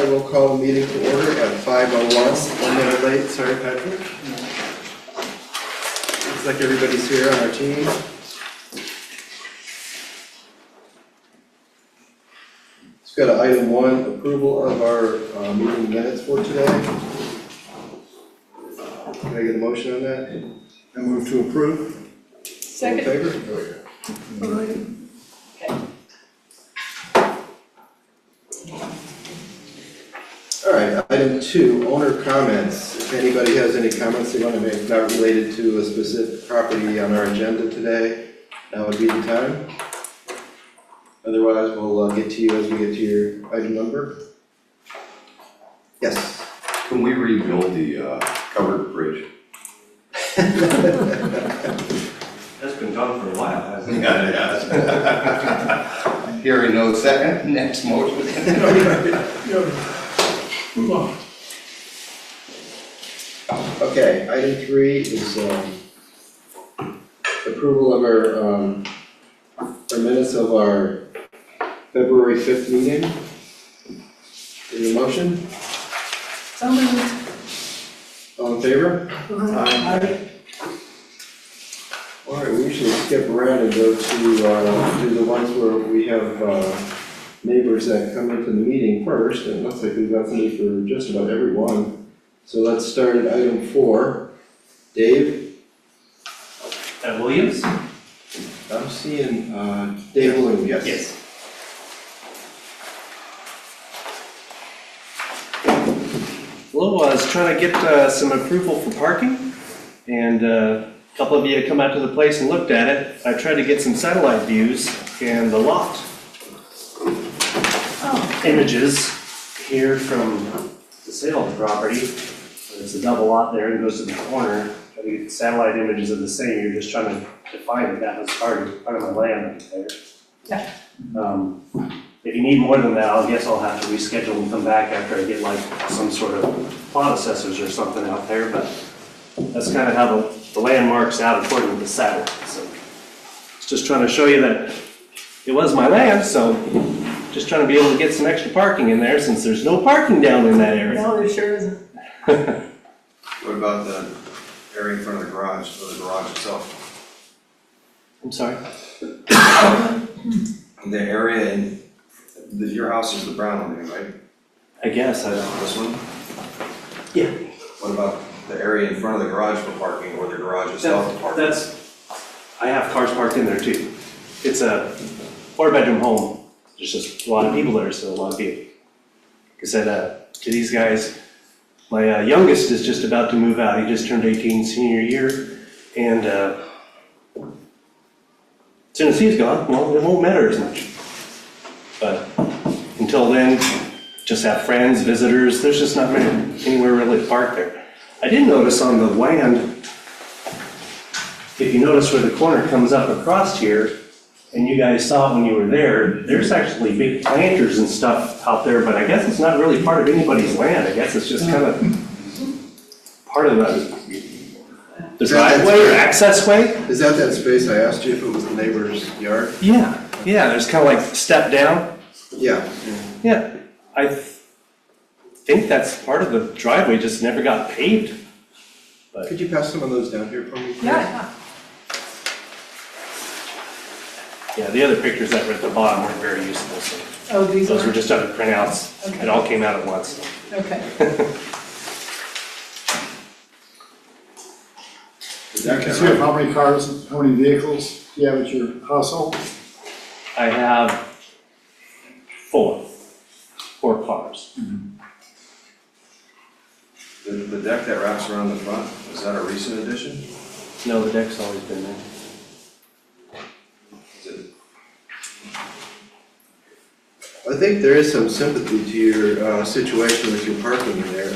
I will call the meeting to order at 5:01. 1 minute late, sorry Patrick. Looks like everybody's here on our team. Let's go to item 1, approval of our meeting minutes for today. Can I get a motion on that? I move to approve. Second. All in favor? Okay. All right, item 2, owner comments. If anybody has any comments they want to make not related to a specific property on our agenda today, now would be the time. Otherwise, we'll get to you as we get to your item number. Yes. Can we rebuild the covered bridge? That's been done for a while, hasn't it? Yeah, it has. Hearing no second, next motion. Move on. Okay, item 3 is approval of our minutes of our February 5th meeting. Any motion? So moved. All in favor? Aye. All right, we usually skip around and go to the ones where we have neighbors that come into the meeting first, and it looks like we've got somebody for just about every one. So let's start at item 4. Dave? Williams? I'm seeing Dave Williams, yes. Yes. Hello, I was trying to get some approval for parking, and a couple of you had come out to the place and looked at it. I tried to get some satellite views, and the lot images here from the sale of the property. It's a double lot there and goes to the corner. Try to get satellite images of the same. You're just trying to define it. That was part of my land there. Yeah. If you need more than that, I guess I'll have to reschedule and come back after I get like some sort of plot assessors or something out there, but that's kind of how the land marks out according to the satellite. So it's just trying to show you that it was my land, so just trying to be able to get some extra parking in there since there's no parking down in that area. No, there sure isn't. What about the area in front of the garage, or the garage itself? I'm sorry? The area in, your house is the brown one, right? I guess. This one? Yeah. What about the area in front of the garage for parking, or the garage itself for parking? I have cars parked in there too. It's a 4-bedroom home. There's just a lot of people there, so a lot of people. Like I said, to these guys, my youngest is just about to move out. He just turned 18 senior year, and as soon as he's gone, well, it won't matter as much. But until then, just have friends, visitors. There's just not anywhere really to park there. I did notice on the land, if you notice where the corner comes up across here, and you guys saw it when you were there, there's actually big planters and stuff out there, but I guess it's not really part of anybody's land. I guess it's just kind of part of the driveway or access way. Is that space I asked you if it was the neighbor's yard? Yeah, there's kind of like step down. Yeah. Yeah, I think that's part of the driveway, just never got paved. But Could you pass some of those down here for me? Yeah. yeah, the other pictures that were at the bottom weren't very useful, so Oh, these those were are, just other printouts. Okay. It all came out at once. okay. You can see how many cars, how many vehicles you have at your household? I have four cars. The deck that wraps around the front, is that a recent addition? No, the deck's always been there. Is it? I think there is some sympathy to your situation with your parking in there.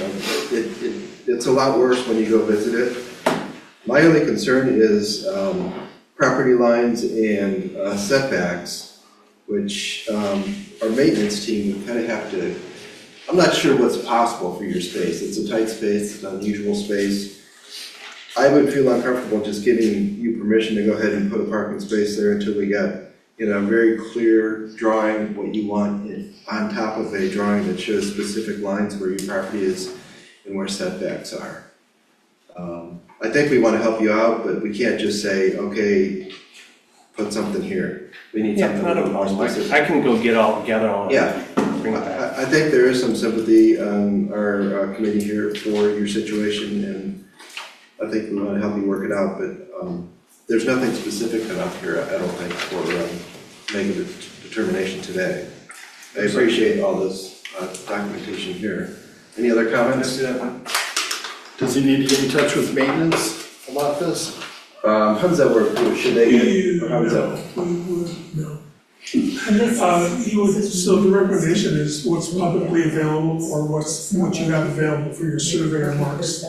It's a lot worse when you go visit it. My only concern is property lines and setbacks, which our maintenance team would kind of have to, I'm not sure what's possible for your space. It's a tight space, it's an unusual space. I would feel uncomfortable just giving you permission to go ahead and put a parking space there until we got a very clear drawing, what you want on top of a drawing that shows specific lines where your property is and where setbacks are. I think we want to help you out, but we can't just say, okay, put something here. We need Yeah, something a not a little more problem. specific. I can go gather all of Yeah. it, bring it back. I think there is some sympathy on our committee here for your situation, and I think we want to help you work it out, but there's nothing specific enough here, I don't think, for making a determination today. I appreciate all this documentation here. Any other comments? Does he need to get in touch with maintenance about this? How does that work? Should they, or how does that? No. And this is. You would, so the recommendation is what's publicly available or what you have available for your surveyor marks.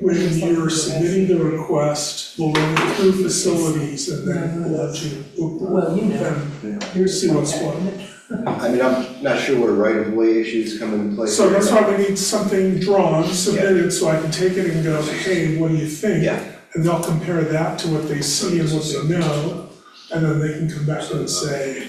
When you're submitting the request, we'll run it through facilities and then we'll let you. Well, you know. Then see what's what. I mean, I'm not sure where right-of-way issues come into play. So that's why we need something drawn, submitted, so I can take it and go, hey, what do you think? Yeah. And they'll compare that to what they see and what they know, and then they can come back and say,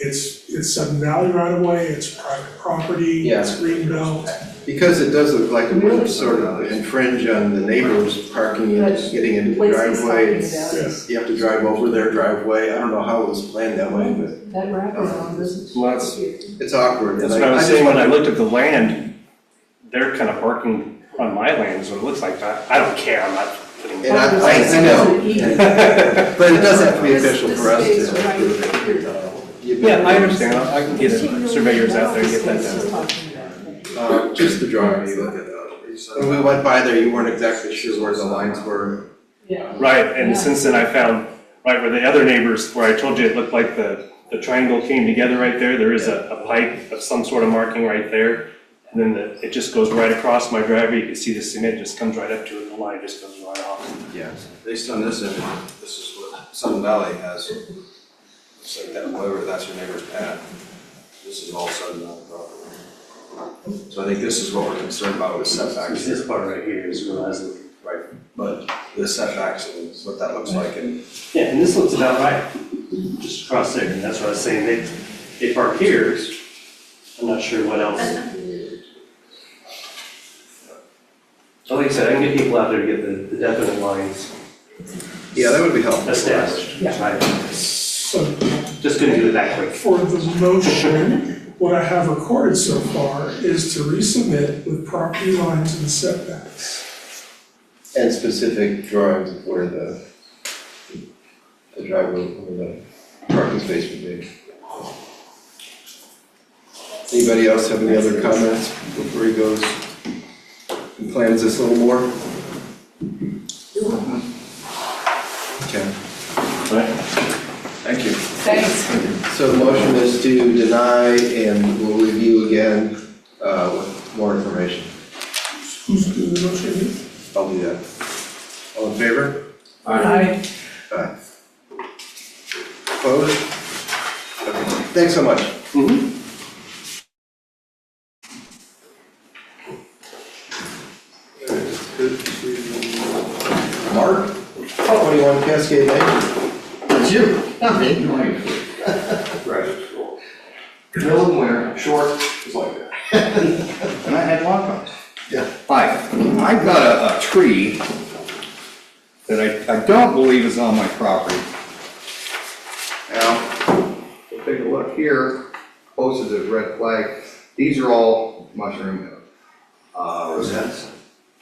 it's Sudden Valley right away, it's private property, it's green belt. Because it does look like it would sort of infringe on the neighbors parking and getting into the driveway. You have to drive over their driveway. I don't know how it was planned that way, but That wraparound doesn't. Well, that's- it's awkward. That's And what I was just saying when I wonder- looked at the land, they're kind of parking on my land is what it looks like. I don't care, I'm not putting. And I know, but it does have to be official for us to approve it. Yeah, I understand, I can get surveyors out there and get that done. Just the drawing, you look at that. When we went by there, you weren't exactly sure where the lines were. Yeah. Right, and since then I found, right where the other neighbors, where I told you it looked like the triangle came together right there is a pipe of some sort of marking right there. And then it just goes right across my driveway, you can see the cement just comes right up to it, and the line just goes right off. Yeah. Based on this image, this is what Sudden Valley has. It's like that, whatever, that's your neighbor's pad. This is all Sudden Valley property. So I think this is what we're concerned about with setbacks. This part right here is what I was looking. Right, but the setbacks is what that looks like, and Yeah, and this looks about right, just across there, and that's what I was saying, they park here, I'm not sure what else. So like I said, I can get people out there to get the definite lines Yeah, that would be helpful. established. Yeah. I So just couldn't do it that quick. for the motion, what I have recorded so far is to resubmit with property lines and setbacks. And specific drawings of where the driveway, where the parking space would be. Anybody else have any other comments before he goes and plans this a little more? Okay, Right? thank you. Thanks. So the motion is to deny, and we'll review again with more information. Who's doing the motion? I'll do that. All in favor? Aye. Aye. Opposed? Okay, thanks so much. Good to Mark, 21 Cascade Lane. It's you, not me. Graduate school. Middle of winter, short, just like that. And I had lockups. Yeah. I've got a tree that I don't believe is on my property. Now, take a look here, close to the red flag. These are all mushroom, rosettes.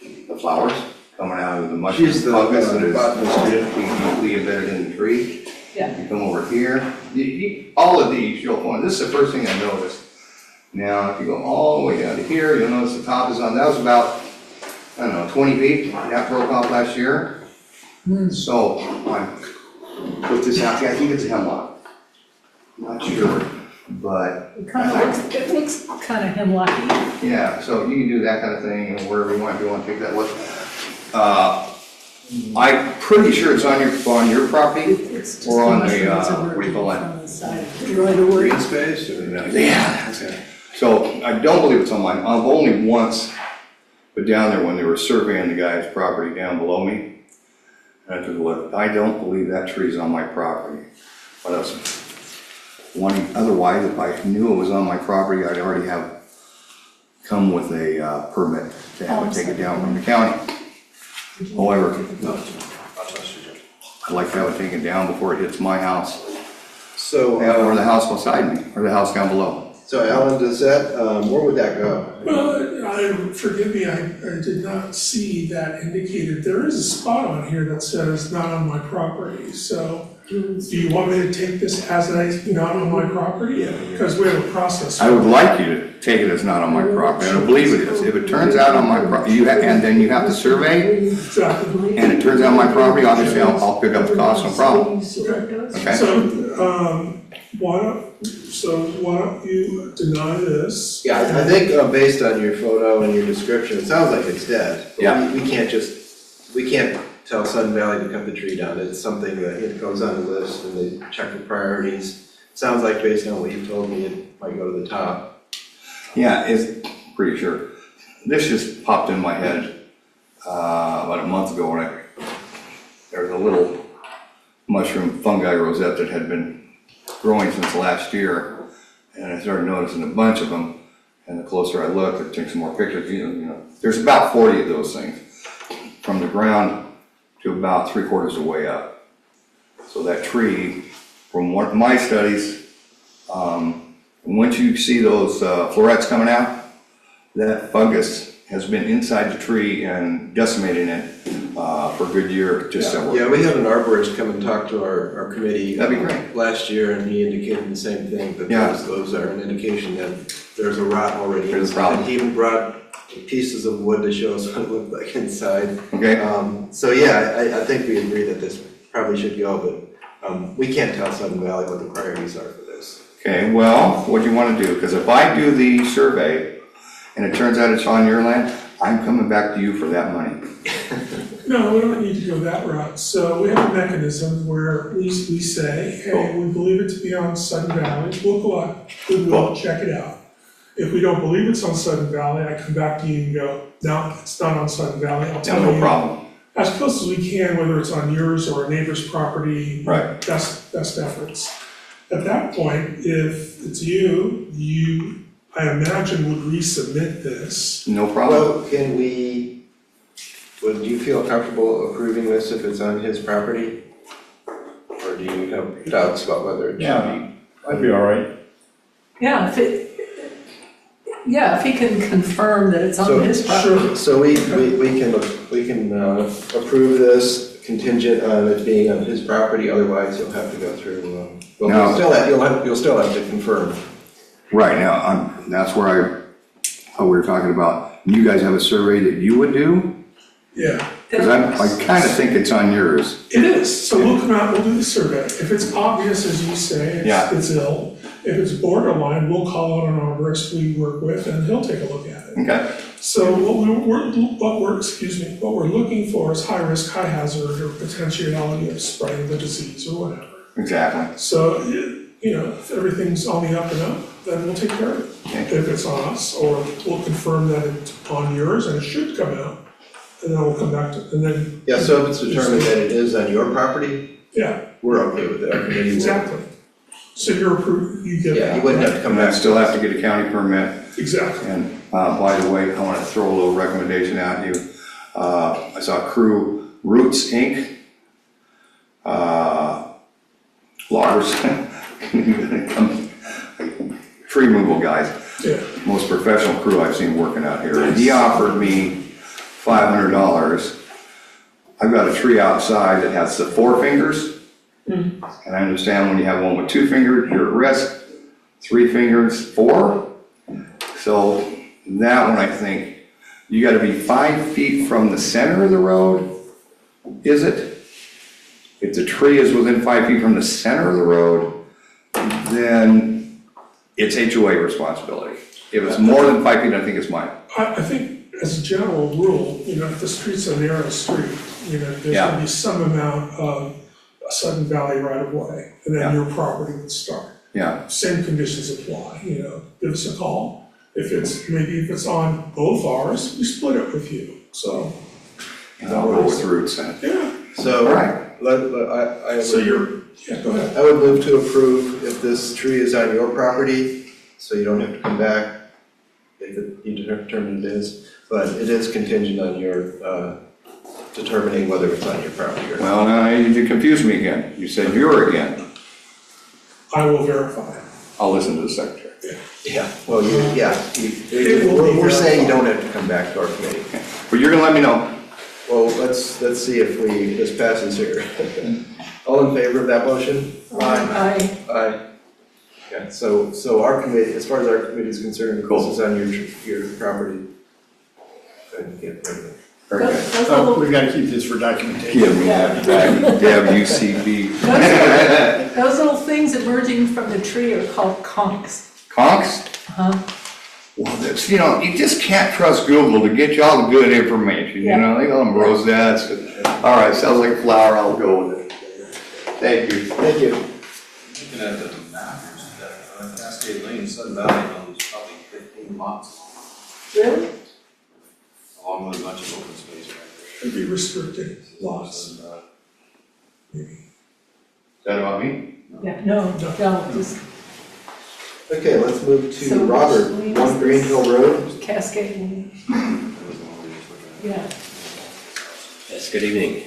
The flowers coming out of the mushroom She's the fungus that is botanist. deeply embedded in the tree. Yeah. You come over here, all of these you'll find, this is the first thing I noticed. Now, if you go all the way down to here, you'll notice the top is on, that was about, I don't know, 20 feet, that broke off last year. So, I put this out, I think it's a hemlock. Not sure, but, It looks kind of hemlocky. yeah, so you can do that kind of thing, and wherever you want, if you want to take that look. I'm pretty sure it's on your property, It's just or on the, mushrooms what do you call emerging that? from the side. Right away. Green space or? Yeah. Okay. So I don't believe it's on mine. I've only once been down there when they were surveying the guy's property down below me. And I took a look. I don't believe that tree's on my property. what else? Otherwise, if I knew it was on my property, I'd already have come with a permit to have it taken down from the county. However, I'd like to have it taken down before it hits my house, So, or the house beside me, or the house down below. so Alan, does that, where would that go? Forgive me, I did not see that indicated. There is a spot on here that says not on my property, so do you want me to take this as not on my property? Because we have a process. I would like you to take it as not on my property, and I believe it is. If it turns out on my property, and then you have to survey, Exactly. and it turns out on my property, obviously I'll pick up the cost, no problem. Okay? So, why don't you deny this? Yeah, I think based on your photo and your description, it sounds like it's dead. But Yeah. we can't tell Sun Valley to cut the tree down. It's something that it goes on the list and they check the priorities. Sounds like based on what you've told me, it might go to the top. Yeah, it's pretty sure. This just popped in my head about a month ago when there was a little mushroom fungi rosette that had been growing since last year, and I started noticing a bunch of them. And the closer I looked, I took some more pictures. You know, there's about 40 of those things from the ground to about 3/4 of the way up. So that tree, from one of my studies, once you see those florets coming out, that fungus has been inside the tree and decimating it for a good year, just several. Yeah, we had an arborist come and talk to our committee. That'd be great. Last year, and he indicated the same thing, that Yeah. those are an indication that there's a rot already. There's a problem. And he even brought pieces of wood to show us what it looked like inside. Okay? So yeah, I think we agree that this probably should go, but we can't tell Sun Valley what the priorities are for this. Okay, well, what do you want to do? Because if I do the survey and it turns out it's on your land, I'm coming back to you for that money. No, we don't need to go that route. So we have a mechanism where we say, hey, we believe it to be on Sudden Valley. We'll go out, we'll check it out. If we don't believe it's on Sudden Valley, I come back to you and go, no, it's not on Sudden Valley. I'll Yeah, tell no you problem. as close as we can, whether it's on yours or a neighbor's property. Right. Best efforts. At that point, if it's you, I imagine would resubmit this. No problem. Well, would you feel comfortable approving this if it's on his property? Or do you have doubts about whether it should Yeah. I'd be all right. Yeah, if he can confirm that it's on his property. be? So we can approve this contingent on it being on his property, otherwise you'll have to go through, No. you'll still have to confirm. Right now, that's where we were talking about, you guys have a survey that you would do? Yeah. Because I kind of think it's on yours. It is, so we'll come out, we'll do the survey. If it's obvious, as you say, Yeah. it's ill. If it's borderline, we'll call out an arborist we work with and he'll take a look at it. Okay? So what we're looking for is high risk, high hazard, or potentiality of spreading the disease or whatever. Exactly. So, if everything's on the up and up, then we'll take care of it. Okay. If it's on us, or we'll confirm that it's on yours and it should come out. And then we'll come back to, and then. Yeah, so if it's determined that it is on your property, Yeah, we're okay with it, our committee will. exactly. So you're approved, you get. Yeah, you wouldn't have to come And I back. still have to get a county permit. Exactly. And by the way, I want to throw a little recommendation at you. I saw Crew Roots Inc. Loggers, tree removal guys, Yeah, most professional crew I've seen working out here. And he offered me $500. I've got a tree outside that has the 4 fingers. And I understand when you have one with 2 fingers, you're at risk. 3 fingers, 4. So that one, I think, you gotta be 5 feet from the center of the road, is it? If the tree is within 5 feet from the center of the road, then it's HOA responsibility. If it's more than 5 feet, I think it's mine. I think as a general rule, if the street's a narrow street, there's Yeah. gonna be some amount of a Sudden Valley right of way, and then Yeah. your property would start. Yeah, Same conditions apply, give us a call. If it's on both ours, we split it with you, so, and I'll go with Roots then. yeah. So, All right. So yeah, go ahead. I would move to approve if this tree is on your property, so you don't have to come back if you determine it is, but it is contingent on your determining whether it's on your property or not. Well, now you confused me again. You said you're again. I will verify. I'll listen to the secretary. Yeah, well, It will be we're saying you verified. don't have to come back to our committee. But you're gonna let me know. Well, let's see if this passes here. All in favor of that motion? Aye. Aye. Yeah, so our committee, as far as our committee is concerned, this is on your property. Very good. Those Oh, little, we've got to keep this for documentation. Yeah, we have WCB. those little things emerging from the tree are called conchs. Const? Uh-huh. Well, that's, you know, you just can't trust Google to get you all the good information, you Yeah. know, they call them rosettes. All right, sounds like flower, I'll go with it. Thank you. Thank you. Looking at the map, that Cascade Lane, Sudden Valley owns probably 15 lots, Really? along with a bunch of open space right Could be restricted there. lots, maybe. Is that about me? Yeah, no, just Okay, let's move So to Robert, which lane 1 is Green this? Hill Road. Cascade. That was the one we were just looking at. Yeah. Yes, good evening. In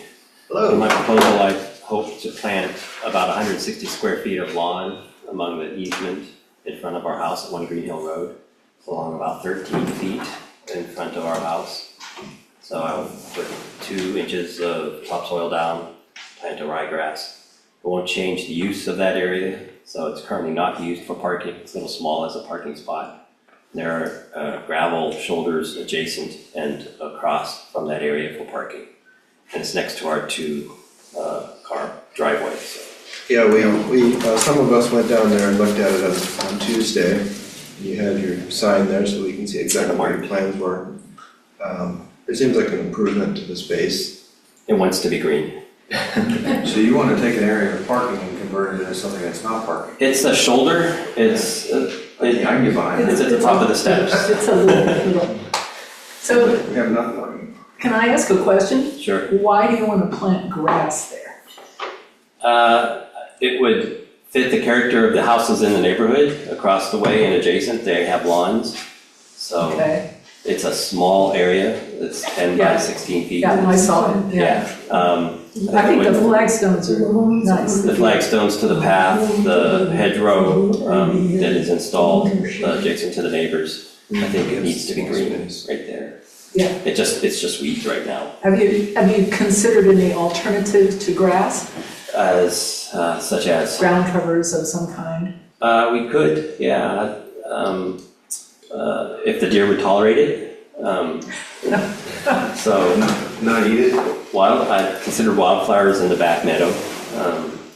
Hello. my proposal, I hope to plant about 160 square feet of lawn among the easement in front of our house at 1 Green Hill Road. It's along about 13 feet in front of our house. So I will put 2 inches of topsoil down, plant a ryegrass. It won't change the use of that area, so it's currently not used for parking. It's a little small as a parking spot. There are gravel shoulders adjacent and across from that area for parking. And it's next to our 2 car driveway, so. Yeah, we some of us went down there and looked at it on Tuesday. You had your sign there so we can see exactly what your plans were. It seems like an improvement to the space. It wants to be green. So you want to take an area of parking and convert it into something that's not parking? It's a shoulder, it's, I can get behind it. it's at the top of the steps. It's a little. So We have nothing. can I ask a question? Sure. Why do you want to plant grass there? It would fit the character of the houses in the neighborhood across the way and adjacent. They have lawns. So Okay, it's a small area, it's 10 by Yeah. 16 feet. yeah, I saw it, yeah. Yeah. I think the flagstones are nice. The flagstones to the path, the hedgerow that is installed adjacent to the neighbors, I think it needs to be green right there. Yeah. It's just weeds right now. Have you considered any alternative to grass? As, such as, Ground covers of some kind? we could, yeah. If the deer would tolerate it. So, Not eat it? I consider wildflowers in the back meadow.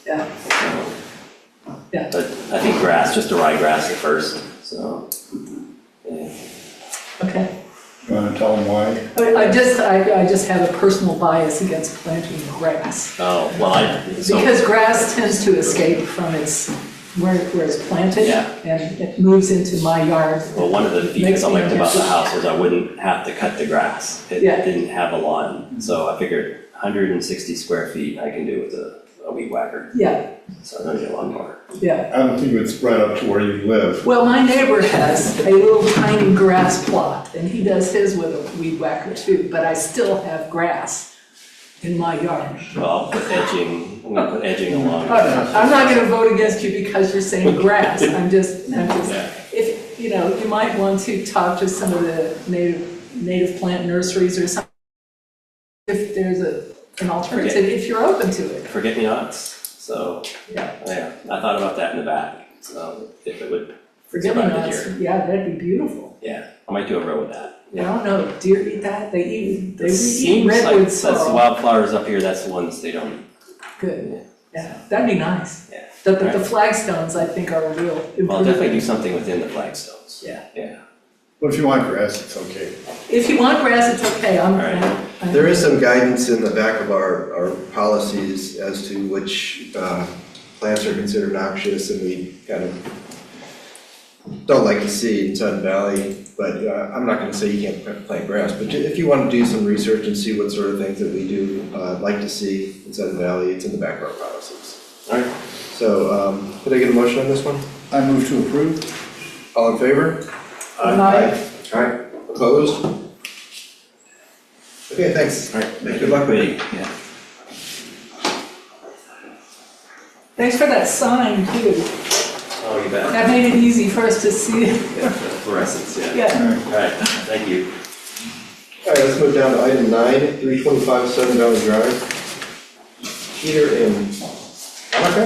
Yeah. Yeah. But I think grass, just a ryegrass at first, so. Yeah. Okay. You want to tell them why? I just have a personal bias against planting grass. Oh, well, Because grass tends to escape from where it's planted. Yeah. And it moves into my yard. Well, one of the features Makes I me liked about the unhappy. house was I wouldn't have to cut the grass. It Yeah. didn't have a lawn, so I figured 160 square feet I can do with a weed whacker, Yeah, so I don't need a lawnmower. yeah. I don't think it's right up to where you live. Well, my neighbor has a little tiny grass plot, and he does his with a weed whacker too, but I still have grass in my yard. Well, I'm gonna put edging along. I'm not gonna vote against you because you're saying grass, I'm just, Yeah. if, you might want to talk to some of the native plant nurseries or something. If there's an alternative, if you're open to it. Forget-me-nots, so, Yeah. yeah, I thought about that in the back, so if it would, Forget-me-nots, Surrounded yeah, that'd be beautiful. yeah, I might do a row with that. I don't know, deer eat that, they eat Seems like, redwood that's the sorrel. wildflowers up here, that's the ones they don't, Good, yeah, that'd be nice. yeah. The Right. flagstones, I think, are a real Well, I'll definitely do improvement. something within the flagstones. Yeah. Yeah. But if you want grass, it's okay. If you want grass, it's okay, I'm. Right. I'm- There is some guidance in the back of our policies as to which plants are considered noxious, and we kind of don't like to see in Sudden Valley, but I'm not gonna say you can't plant grass, but if you wanna do some research and see what sort of things that we do, like to see in Sudden Valley, it's in the back of our policies. All right. So, could I get a motion on this one? I move to approve. All in favor? Aye. Aye. Opposed? Okay, thanks. All right. Good luck with it. Yeah. Thanks for that sign too. Oh, you bet. That made it easy for us to see it. Fluorescence, yeah. Yeah. All right, thank you. All right, let's move down to item 9, 325 Sudden Valley Drive. Peter and Monica?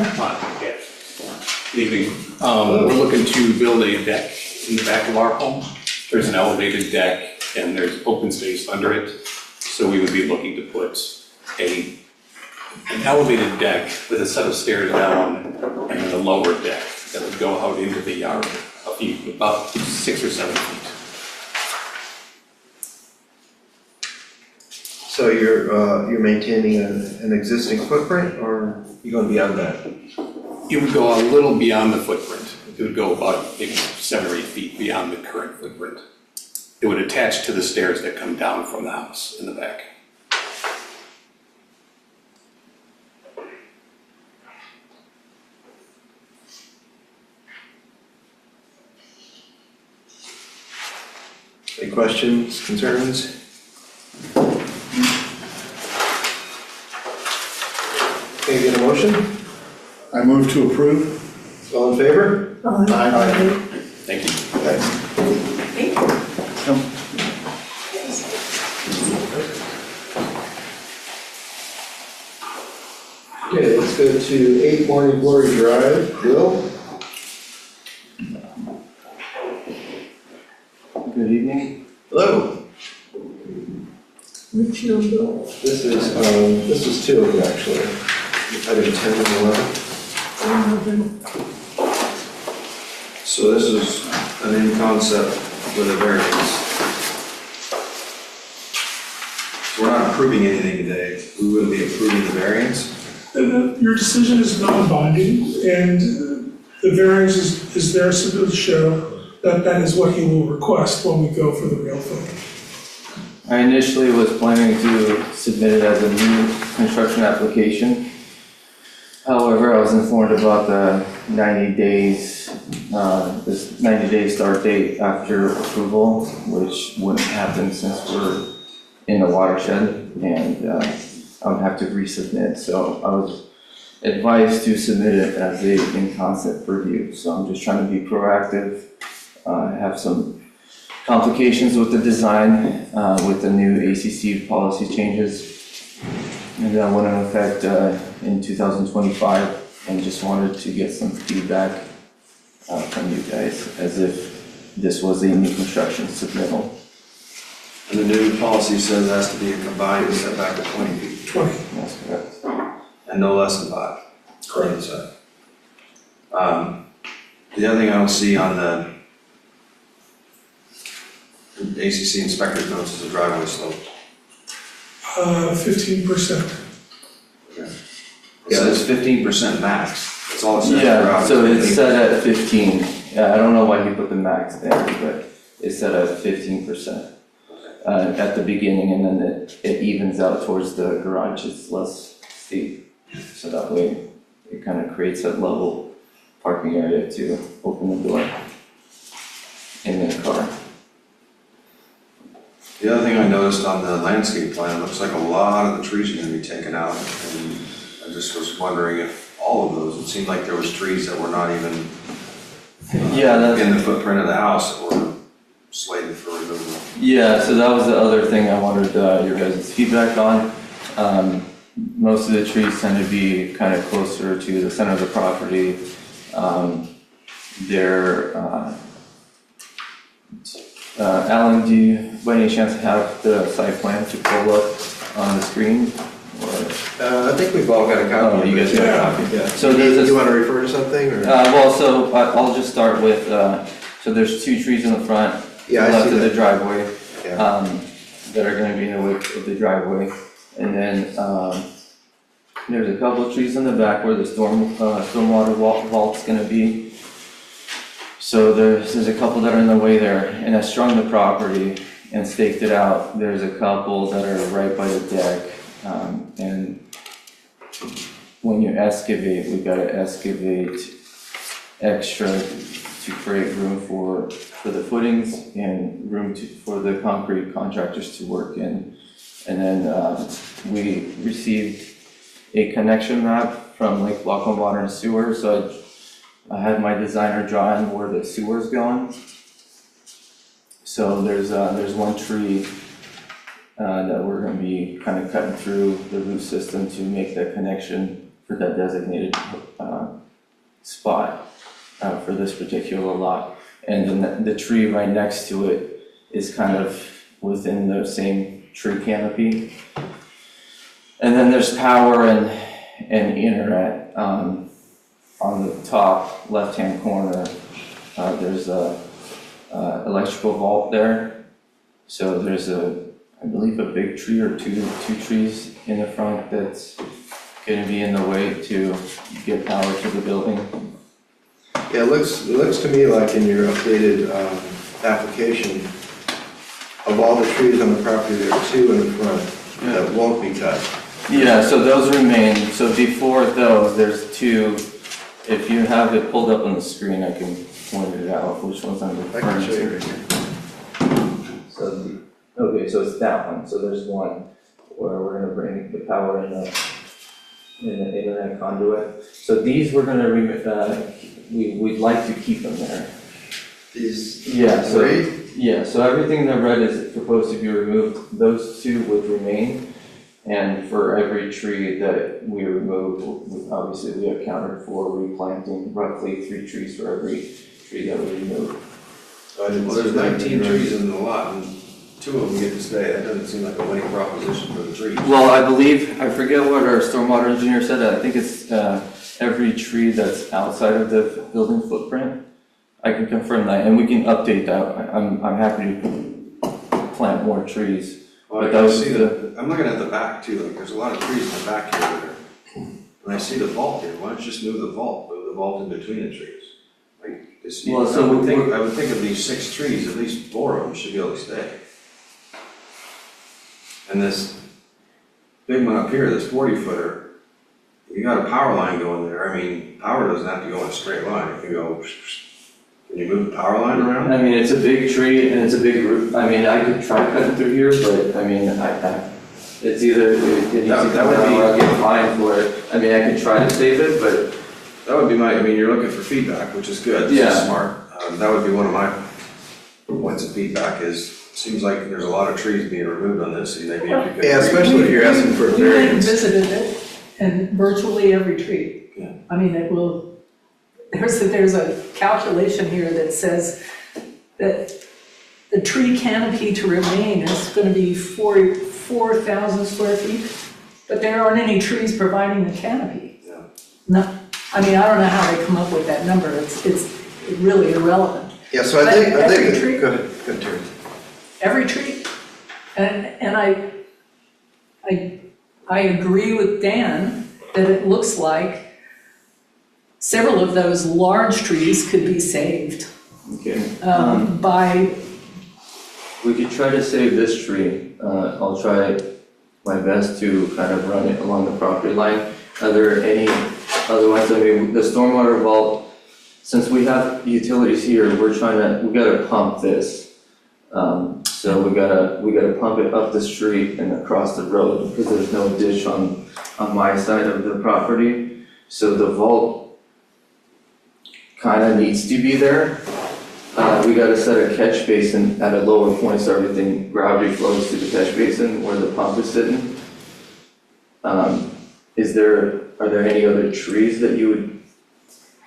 Good evening. We're looking to build a deck in the back of our home. There's an elevated deck and there's open space under it. So we would be looking to put an elevated deck with a set of stairs down and then a lower deck that would go out into the yard about 6 or 7 feet. So you're maintaining an existing footprint, or you going beyond that? It would go a little beyond the footprint. It would go about maybe 7 or 8 feet beyond the current footprint. It would attach to the stairs that come down from the house in the back. Any questions, concerns? Can I get a motion? I move to approve. All in favor? Aye. Thank you. Thanks. Okay, let's go to 8 Morning Glory Drive. Bill? Good evening. Hello. Which number? This is 2 of them actually. Item 10 and 11. So this is an in concept with a variance. We're not approving anything today. We wouldn't be approving the variance. Your decision is non-binding, and the variance is there so to show that that is what he will request when we go for the real thing. I initially was planning to submit it as a new construction application. However, I was informed about the 90 days, this 90-day start date after approval, which wouldn't happen since we're in the watershed, and I would have to resubmit. So I was advised to submit it as a in-concept review. So I'm just trying to be proactive. I have some complications with the design, with the new ACC policy changes. And that went into effect in 2025, and just wanted to get some feedback from you guys as if this was a new construction submittal. And the new policy says it has to be a combined setback of 20 feet 20. That's correct. and no less than 5. Correct. The other thing I don't see on the ACC inspector notes is a driveway slope. 15%. It says 15% max. That's all it says. Yeah, so it's set at 15. I don't know why he put the max there, but it's set at 15%. At the beginning, and then it evens out towards the garage, it's less steep. So that way, it kind of creates that level parking area to open the door in the car. The other thing I noticed on the landscape plan, looks like a lot of the trees are gonna be taken out. And I just was wondering if all of those, it seemed like there was trees that were not even Yeah, in the footprint of the house that were slated for removal. Yeah, so that was the other thing I wanted your guys' feedback on. Most of the trees tend to be kind of closer to the center of the property. Alan, do you by any chance have the site plan to pull up on the screen? Or? I think we've all got a copy. Oh, you guys got a copy? Yeah. So Do there's this- you want to refer to something, or? I'll just start with, so there's 2 trees in the front, Yeah, I left see of the that. driveway, Yeah. that are gonna be in the width of the driveway. And then, there's a couple of trees in the back where the stormwater vault's gonna be. So there's a couple that are in the way there, and I strung the property and staked it out. There's a couple that are right by the deck, and when you excavate, we've got to excavate extra to create room for the footings and room for the concrete contractors to work in. And then we received a connection map from Lake Lockland Water and Sewer, so I had my designer draw in where the sewer's going. So there's one tree that we're gonna be kind of cutting through the root system to make that connection for that designated spot for this particular lot. And then the tree right next to it is kind of within the same tree canopy. And then there's power and internet on the top left-hand corner. There's a electrical vault there. So there's I believe a big tree or two trees in the front that's gonna be in the way to get power to the building. Yeah, it looks to me like in your updated application, of all the trees on the property, there are 2 in the front that won't be cut. Yeah, so those remain. So before those, there's 2. If you have it pulled up on the screen, I can point it out, which ones I'm I referring can show you to. right here. So, okay, so it's that one. So there's one where we're gonna bring the power in the internet conduit. So these we're gonna, we'd like to keep them there. These Yeah, so, 3? yeah, so everything in the red is proposed to be removed. Those 2 would remain. And for every tree that we remove, obviously we have counted for replanting roughly 3 trees for every tree that we remove. I didn't Well, see there's that. 19 trees in the lot, and 2 of them get to stay. That doesn't seem like a winning proposition for the trees. Well, I believe, I forget what our stormwater engineer said, I think it's every tree that's outside of the building footprint. I can confirm that, and we can update that. I'm happy to plant more trees. Well, But I that can was see the- I'm looking at the back too, like, there's a lot of trees in the back here that are, and I see the vault here. Why don't you just move the vault in between the trees? Like, it's, Well, so I would think of these 6 trees, at least 4 of them should be able to stay. And this big one up here, this 40-footer, you got a power line going there. I mean, power doesn't have to go in a straight line. It can go, can you move the power line around? I mean, it's a big tree and it's a big root. I mean, I could try cutting through here, but I mean, it's either, it needs to come That would down be- or I'll get fined for it. I mean, I could try to save it, but That would be I mean, you're looking for feedback, which is good. This is Yeah. smart. That would be one of my points of feedback is, seems like there's a lot of trees being removed on this, so maybe if you could. Yeah, especially if you're asking for a We went and variance. visited it, and virtually every tree. Yeah. I mean, it will, there's a calculation here that says that the tree canopy to remain is gonna be 4,000 square feet, but there aren't any trees providing the canopy. Yeah. No, I mean, I don't know how they come up with that number, it's really irrelevant. Yeah, so I But think, every tree- go ahead, Terry. Every tree. And I agree with Dan that it looks like several of those large trees could be saved okay. by, We could try to save this tree. I'll try my best to kind of run it along the property line. Are there any other ones? I mean, the stormwater vault, since we have utilities here, we gotta pump this. So we gotta pump it up the street and across the road because there's no ditch on my side of the property. So the vault kinda needs to be there. We gotta set a catch basin at a lower point so everything, gravity flows to the catch basin where the pump is sitting. Are there any other trees that you would,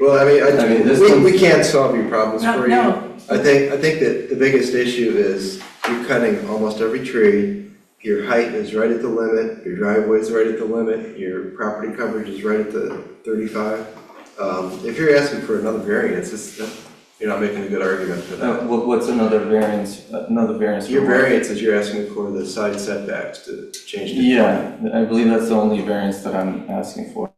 Well, I mean, this we one's- can't solve your problems no, for you. no, I think that the biggest issue is you're cutting almost every tree. Your height is right at the limit, your driveway is right at the limit, your property coverage is right at the 35. If you're asking for another variance, you're not making a good argument for that. what's another variance, for Your what? variance is you're asking for the side setbacks to change the. Yeah, I believe that's the only variance that I'm asking for.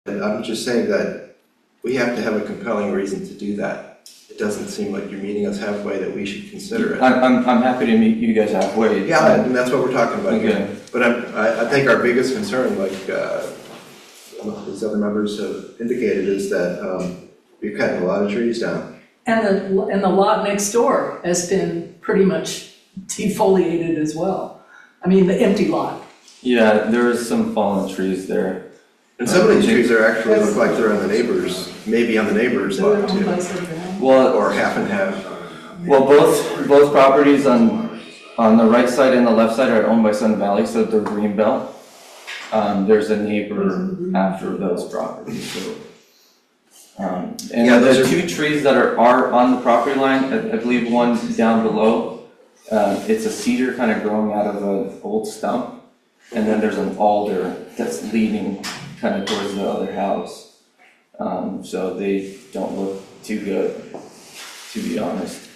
And I'm just saying that we have to have a compelling reason to do that. It doesn't seem like you're meeting us halfway that we should consider it. I'm happy to meet you guys halfway. Yeah, and that's what we're talking about here. Okay. But I think our biggest concern, like, these other members have indicated, is that, we're cutting a lot of trees down. And the lot next door has been pretty much defoliated as well. I mean, the empty lot. Yeah, there is some fallen trees there. And some of these trees are actually look like they're on the neighbors, maybe on the neighbor's They're lot owned by too, somebody. Well, or half and half. both properties on the right side and the left side are owned by Sun Valley, so they're green belt. There's a neighbor after those properties, so. And Yeah, the those are- two trees that are on the property line, I believe one down below, it's a cedar kind of growing out of an old stump. And then there's an alder that's leaning kind of towards the other house. So they don't look too good, to be honest.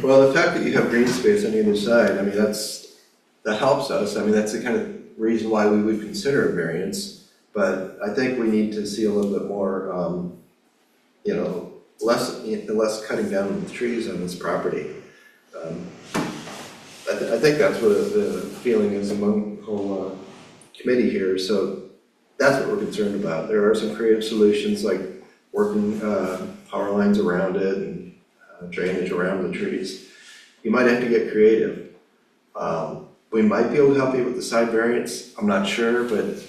Well, the fact that you have green space on either side, I mean, that helps us. I mean, that's the kind of reason why we would consider a variance. But I think we need to see a little bit more, less cutting down the trees on this property. I think that's what the feeling is among the whole committee here, so that's what we're concerned about. There are some creative solutions like working power lines around it and drainage around the trees. You might have to get creative. We might be able to help you with the side variance, I'm not sure, but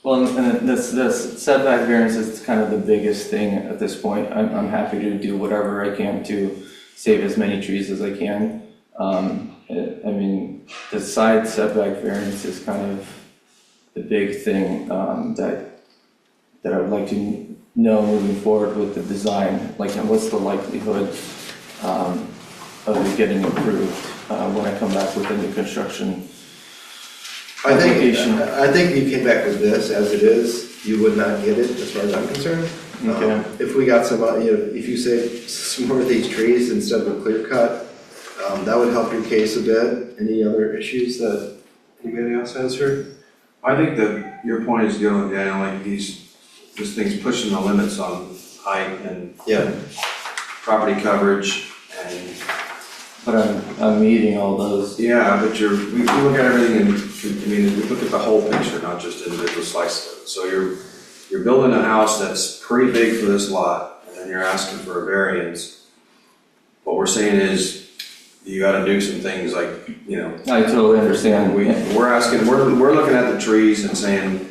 Well, and this setback variance is kind of the biggest thing at this point. I'm happy to do whatever I can to save as many trees as I can. I mean, the side setback variance is kind of the big thing that I would like to know moving forward with the design. Like, what's the likelihood of it getting approved when I come back with a new construction application? I think if you came back with this as it is, you would not get it as far as I'm concerned. Okay. If we got some, if you save some more of these trees instead of a clear cut, that would help your case a bit. Any other issues that anybody else has here? I think that your point is good, Daniel, like this thing's pushing the limits on height and Yeah. property coverage and. But I'm meeting all those. Yeah, but we look at everything we look at the whole picture, not just individual slices of it. So you're building a house that's pretty big for this lot, and then you're asking for a variance. What we're saying is, you gotta do some things like, I totally understand. we're looking at the trees and saying,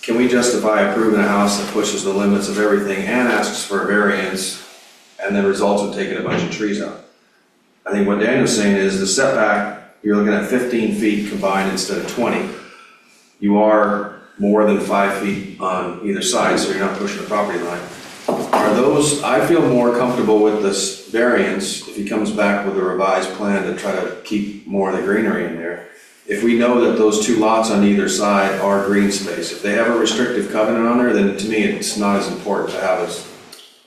can we justify approving a house that pushes the limits of everything and asks for a variance, and then results in taking a bunch of trees out? I think what Daniel's saying is the setback, you're looking at 15 feet combined instead of 20. You are more than 5 feet on either side, so you're not pushing the property line. I feel more comfortable with this variance if he comes back with a revised plan to try to keep more of the greenery in there. If we know that those two lots on either side are green space, if they have a restrictive covenant on there, then to me, it's not as important to have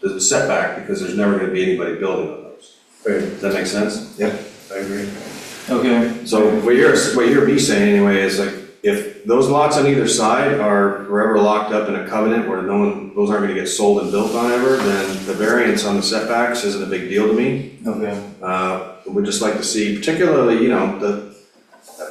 the setback because there's never gonna be anybody building on those. Right. Does that make sense? Yeah, I agree. Okay. So what you're me saying anyway is like, if those lots on either side are forever locked up in a covenant where those aren't gonna get sold and built on ever, then the variance on the setbacks isn't a big deal to me. Okay. We'd just like to see, particularly,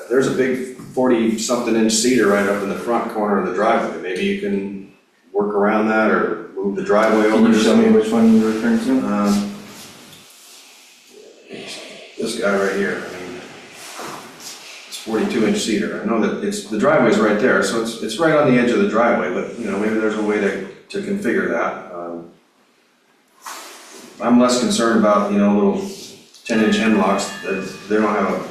there's a big 40-something inch cedar right up in the front corner of the driveway. Maybe you can work around that or move the driveway over. Can you show me which one you're referring to? This guy right here, I mean, it's 42-inch cedar. I know that the driveway's right there, so it's right on the edge of the driveway, but, maybe there's a way to configure that. I'm less concerned about, little 10-inch hemlocks. They don't have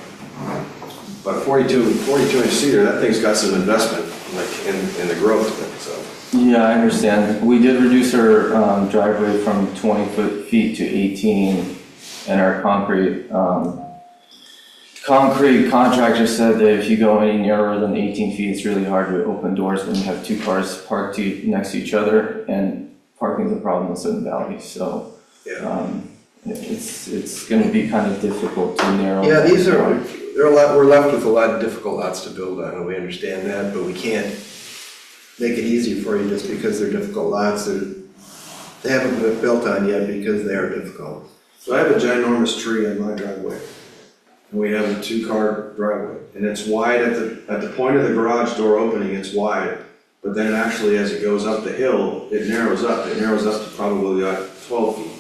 but a 42-inch cedar, that thing's got some investment, like, in the growth of it, so. Yeah, I understand. We did reduce our driveway from 20 feet to 18, and our concrete contractor said that if you go any narrower than 18 feet, it's really hard to open doors when you have two cars parked next to each other, and parking is a problem in Sun Valley, so. Yeah. It's gonna be kind of difficult to narrow. Yeah, we're left with a lot of difficult lots to build on, and we understand that, but we can't make it easy for you just because they're difficult lots. They haven't been built on yet because they are difficult. So I have a ginormous tree in my driveway. And we have a 2-car driveway. And it's wide at the point of the garage door opening, it's wide. But then actually, as it goes up the hill, it narrows up. It narrows up to probably 12 feet.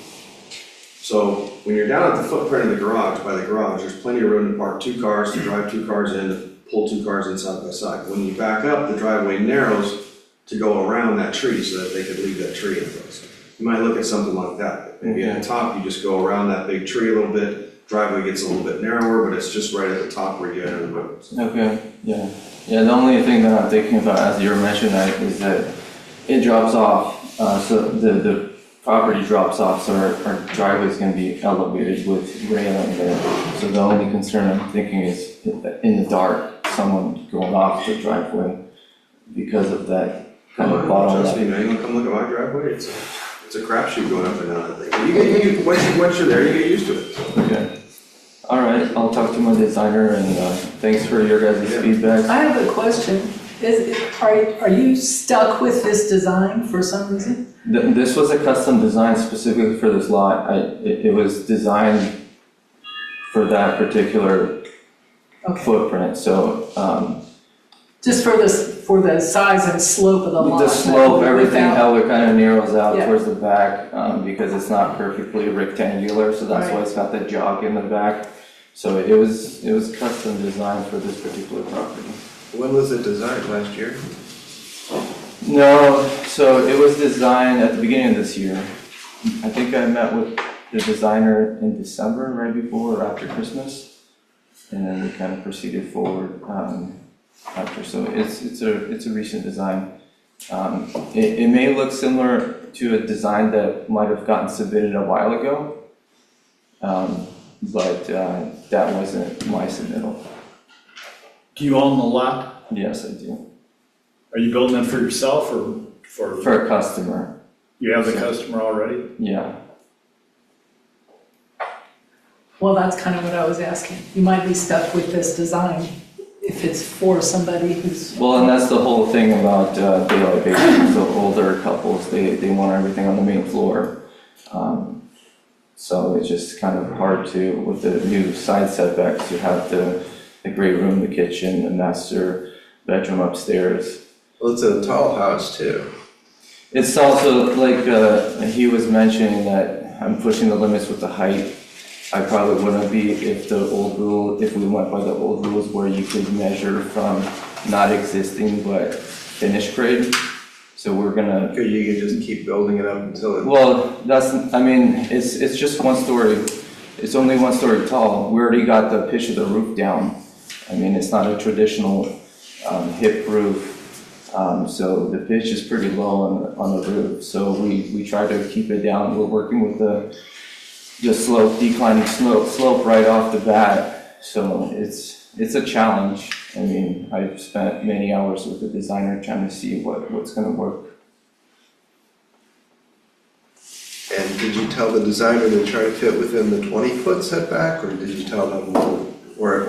So when you're down at the footprint of the garage, by the garage, there's plenty of room to park 2 cars, to drive 2 cars in, to pull 2 cars in side by side. When you back up, the driveway narrows to go around that tree so that they could leave that tree in place. You might look at something like that. Maybe at the top, you just go around that big tree a little bit, driveway gets a little bit narrower, but it's just right at the top where you enter the road. Okay, yeah. Yeah, the only thing that I'm thinking about as you were mentioning that is that it drops off, so the property drops off, so our driveway is gonna be elevated with railing there. So the only concern I'm thinking is in the dark, someone going off the driveway because of that kind of Trust me, bottleneck. man, you wanna come look at my driveway? It's a crapshoot going up and down that thing. Once you're there, you get used to it. Okay. All right, I'll talk to my designer and thanks for your guys' feedback. I have a question. Are you stuck with this design for some reason? This was a custom design specifically for this lot. It was designed for that particular Okay. footprint, so, Just for the size and slope of the lot? the slope, everything, without- how it kind of narrows out Yeah. towards the back, because it's not perfectly rectangular, so that's why Right. it's got the jog in the back. So it was custom designed for this particular property. When was it designed, last year? No, so it was designed at the beginning of this year. I think I met with the designer in December, right before or after Christmas. And then we kind of proceeded forward after, so it's a recent design. It may look similar to a design that might have gotten submitted a while ago. But that wasn't my submittal. Do you own the lot? Yes, I do. Are you building it for yourself or For a customer, you have the customer already? yeah. Well, that's kind of what I was asking. You might be stuck with this design if it's for somebody who's. Well, and that's the whole thing about daylight basis, so older couples, they want everything on the main floor. So it's just kind of hard to, with the new side setbacks, you have the great room, the kitchen, the master bedroom upstairs. Well, it's a tall house too. It's also like, he was mentioning that I'm pushing the limits with the height. I probably wouldn't be if we went by the old rules where you could measure from not existing but finished grade. So we're gonna, Okay, you can just keep building it up until it. well, it's just 1 story. It's only 1 story tall. We already got the pitch of the roof down. I mean, it's not a traditional hip roof. So the pitch is pretty low on the roof. So we try to keep it down. We're working with the declining slope right off the bat. So it's a challenge. I mean, I've spent many hours with the designer trying to see what's gonna work. And did you tell the designer to try to fit within the 20-foot setback, or did you tell them, or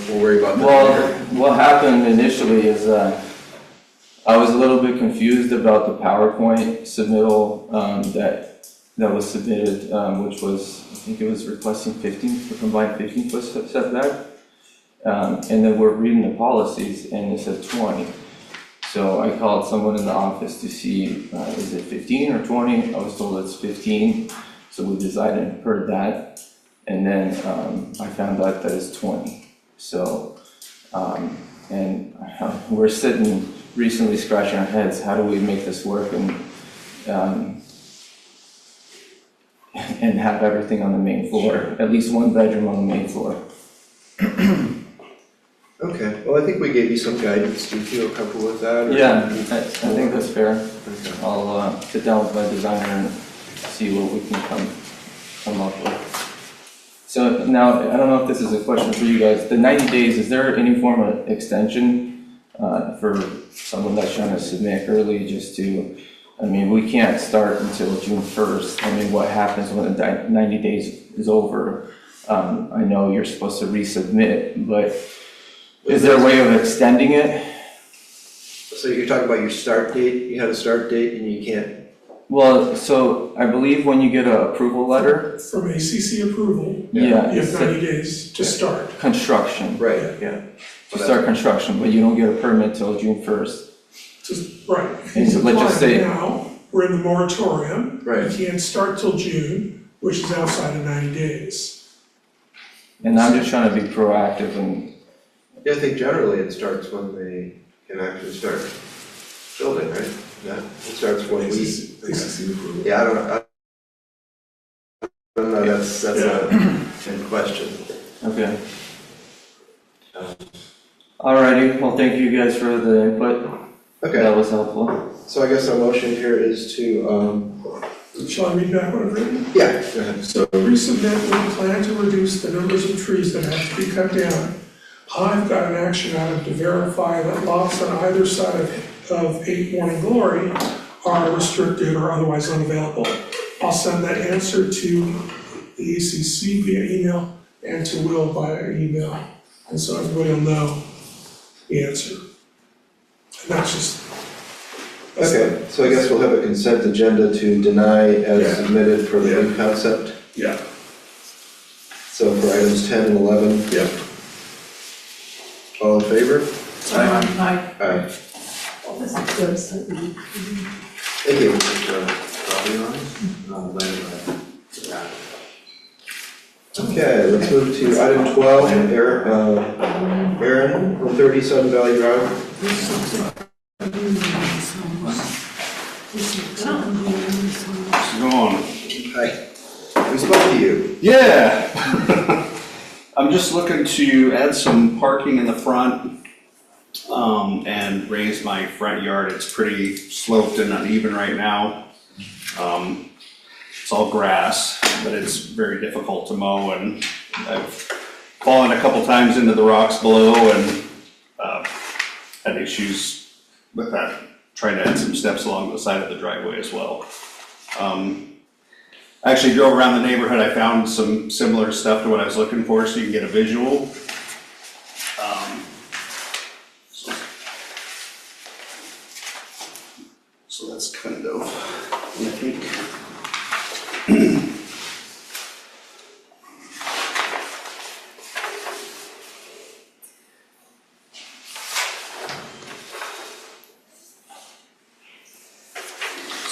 worry about that Well, later? what happened initially is I was a little bit confused about the PowerPoint submittal that was submitted, which was, I think it was requesting a combined 15-foot setback. And then we're reading the policies and it said 20. So I called someone in the office to see, is it 15 or 20? I was told it's 15, so we decided per that. And then I found out that it's 20. So, and we're sitting recently scratching our heads, how do we make this work and have everything on the main floor, at least 1 bedroom on the main floor. Okay, well, I think we gave you some guidance. Do you feel comfortable with that? or- Yeah, I think that's fair. I'll sit down with my designer and see what we can come up with. So now, I don't know if this is a question for you guys. The 90 days, is there any form of extension for someone that's trying to submit early just to, I mean, we can't start until June 1st. I mean, what happens when the 90 days is over? I know you're supposed to resubmit, but is there a way of extending it? So you're talking about your start date, you had a start date and you can't Well, so I believe when you get an approval letter, From ACC approval, yeah, you it's have 90 days to start. construction, Right. yeah. To start construction, but you don't get a permit till June 1st. Right, if And he's so let's just applying say- now, we're in the moratorium. Right. He can't start till June, which is outside of 90 days. And I'm just trying to be proactive and, Yeah, I think generally it starts when they can actually start building, right? Yeah, it starts when we. ACC approval. Yeah, I don't know, that's a question. okay. Alrighty, well, thank you guys for the input. Okay, That was helpful. so I guess our motion here is to, Shall I read back what I've written? yeah, go ahead. So resubmit, we plan to reduce the numbers of trees that have to be cut down. I've got an action item to verify that lots on either side of 8 Morning Glory are restricted or otherwise unavailable. I'll send that answer to the ACC via email and to Will via email. And so everybody will know the answer. And that's just. Okay, so I guess we'll have a consent agenda to deny as Yeah. submitted for the new concept. Yeah, So for items 10 and 11, yeah. all in favor? Aye. Aye. This is good, so we- Thank you. Copy on it? Okay, let's move to item 12, Aaron, 130 Sun Valley Drive. How's it going? Hi. We spoke to you. Yeah. I'm just looking to add some parking in the front, and raise my front yard. It's pretty sloped and uneven right now. It's all grass, but it's very difficult to mow, and I've fallen a couple times into the rocks below and, had issues with that, trying to add some steps along the side of the driveway as well. I actually drove around the neighborhood, I found some similar stuff to what I was looking for, so you can get a visual. So that's kind of, I think.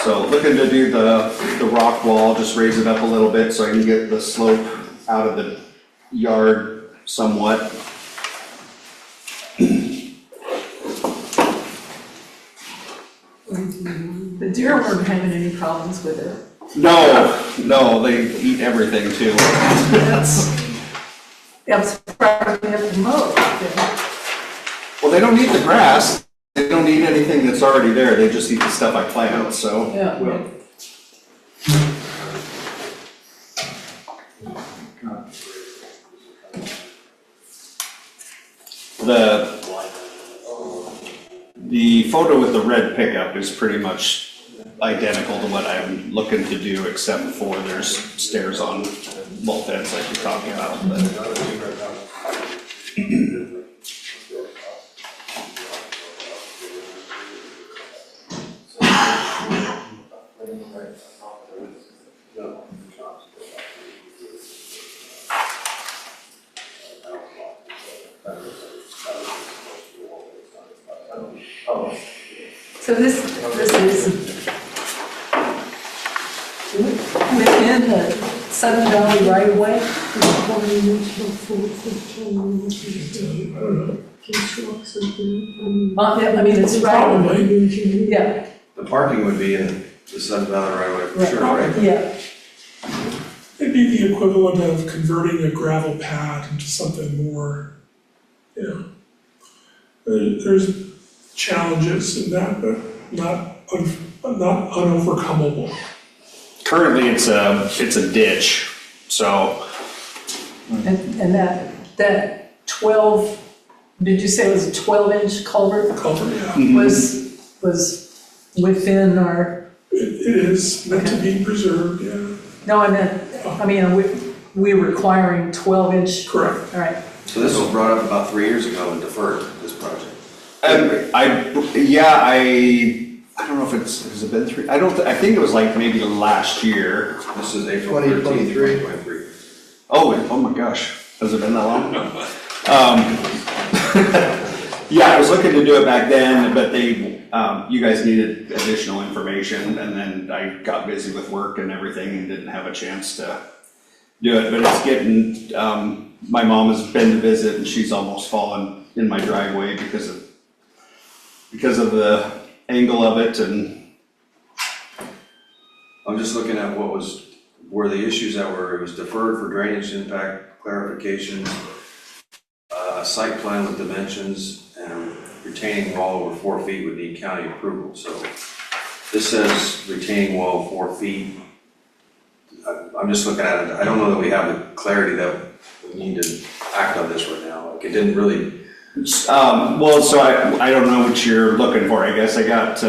So looking to do the rock wall, just raise it up a little bit so I can get the slope out of the yard somewhat. The deer weren't having any problems with it. No, they eat everything too. That's probably have to mow. Well, they don't eat the grass, they don't eat anything that's already there, they just eat the stuff I plant, so. Yeah. The photo with the red pickup is pretty much identical to what I'm looking to do, except for there's stairs on both ends like you're talking about. So this is within the Sun Valley right of way? Yeah, I mean, it's right, Probably. yeah, The parking would be in the Sun Valley right away for sure, right? yeah. It'd be the equivalent of converting a gravel pad into something more, you know. There's challenges in that, but not unovercomable. Currently, it's a ditch, so And that 12, did you say it was a 12-inch culvert Culvert, yeah. was within our, It is meant to be preserved, yeah. no, I mean, we requiring 12-inch, Correct. all right. So this was brought up about 3 years ago and deferred, this project. I don't know if has it been three? I think it was like maybe last year. This is April 13th, 2023. 2023. Oh my gosh, has it been that long? Yeah, I was looking to do it back then, but you guys needed additional information, and then I got busy with work and everything and didn't have a chance to do it, but it's getting, my mom has been to visit and she's almost fallen in my driveway because of the angle of it, and I'm just looking at were the issues that it was deferred for drainage impact clarification, site plan with dimensions, and retaining wall over 4 feet would need county approval. So this says retaining wall 4 feet. I'm just looking at it, I don't know that we have the clarity that we need to act on this right now. Like, it didn't really. well, so I don't know what you're looking for, I guess. I got,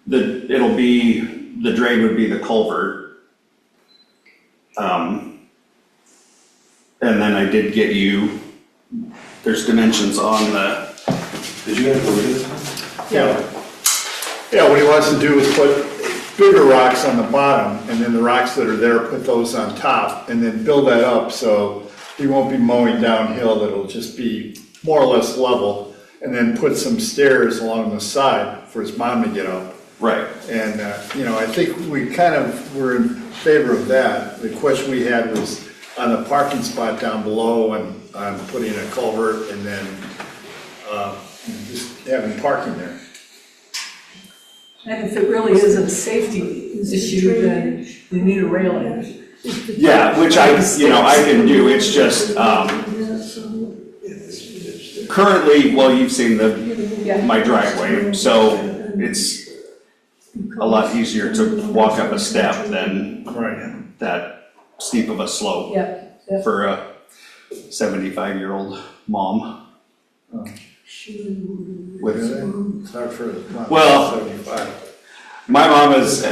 the drain would be the culvert. And then I did get you, there's dimensions on Did you include this? Yeah, what he wants to do is put bigger rocks on the bottom, and then the rocks that are there, put those on top, and then build that up, so he won't be mowing downhill, it'll just be more or less level, and then put some stairs along the side for his mom to get up. Right. And, I think we kind of were in favor of that. The question we had was on the parking spot down below and on putting a culvert and then just having parking there. And if it really is a safety issue, then you need a railing. Yeah, which I can do, it's just, currently, well, you've seen my driveway, so it's a lot easier to walk up a step than that steep of a slope Yeah. for a 75-year-old mom. It's hard for Well, 75. My mom is,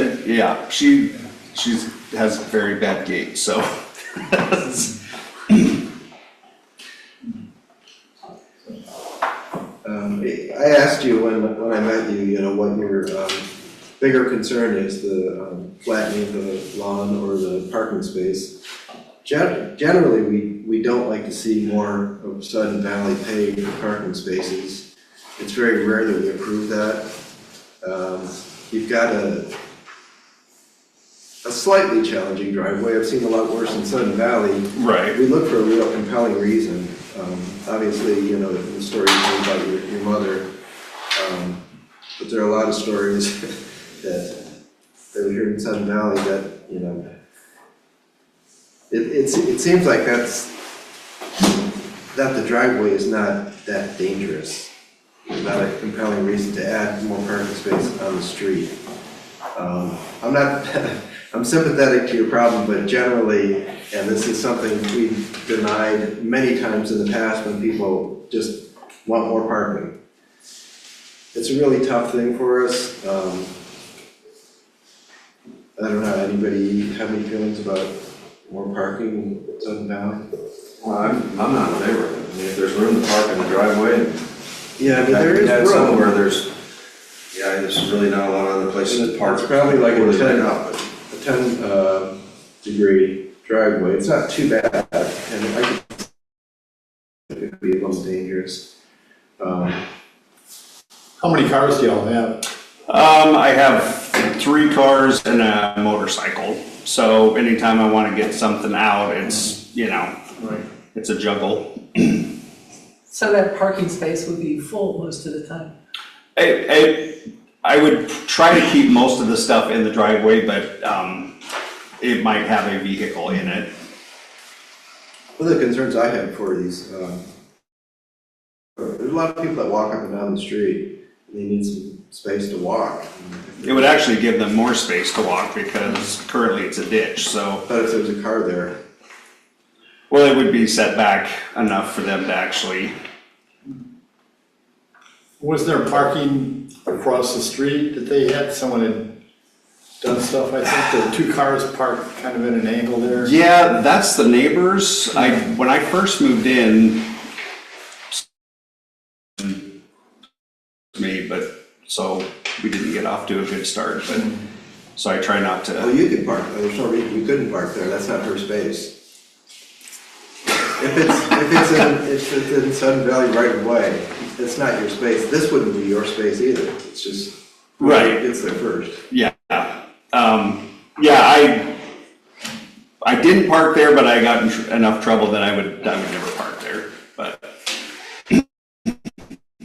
she has very bad gait, so. I asked you when I met you, what your bigger concern is, the flattening of the lawn or the parking space. Generally, we don't like to see more of Sudden Valley paved parking spaces. It's very rare that we approve that. You've got a slightly challenging driveway. I've seen a lot worse in Sudden Valley. Right. We look for a real compelling reason. Obviously, the story you told about your mother, but there are a lot of stories that we hear in Sudden Valley that, it seems like that the driveway is not that dangerous. There's not a compelling reason to add more parking space on the street. I'm sympathetic to your problem, but generally, and this is something we've denied many times in the past when people just want more parking. It's a really tough thing for us. I don't know, anybody have any feelings about more parking in Sudden Valley? Well, I'm not in favor of it. I mean, if there's room to park in the driveway, and Yeah, there is room. somewhere there's really not a lot of other places to park. It's probably like Before a they 10, back up, but- a 10 degree driveway. It's not too bad, and it could be a little dangerous. How many cars do y'all have? I have 3 cars and a motorcycle, so anytime I want to get something out, it's, Right. it's a juggle. So that parking space would be full most of the time. I would try to keep most of the stuff in the driveway, but it might have a vehicle in it. One of the concerns I have for these, there's a lot of people that walk up and down the street, and they need some space to walk. It would actually give them more space to walk because currently it's a ditch, so. But if there's a car there, Well, it would be set back enough for them to actually. Was there parking across the street that they had? Someone had done stuff, I think. There were 2 cars parked kind of at an angle there. Yeah, that's the neighbors. When I first moved in, me, but so we didn't get off to a good start, but, so I try not Well, to. you can park, there's no reason you couldn't park there, that's not her space. If it's in Sun Valley right away, it's not your space, this wouldn't be your space either, it's just. Right. It's there first. Yeah, yeah, I didn't park there, but I got in enough trouble that I would never park there, but.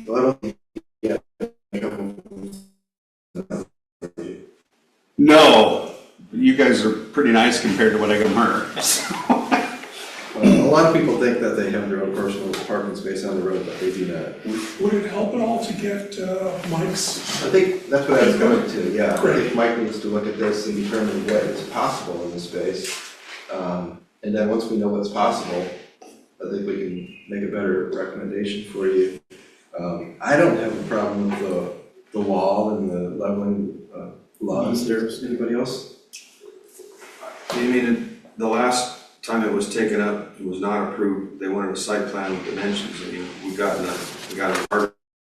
Well, I don't think, yeah. No, you guys are pretty nice compared to what I got from her, so. A lot of people think that they have their own personal parking space on the road, but they do not. Would it help at all to get Mike's? I think that's what I was going to, yeah. I Great. think Mike needs to look at this and determine what is possible in this space. And then once we know what's possible, I think we can make a better recommendation for you. I don't have a problem with the wall and the leveling lawns. There's anybody else? You mean, the last time it was taken up, it was not approved, they wanted a site plan with dimensions, and we got an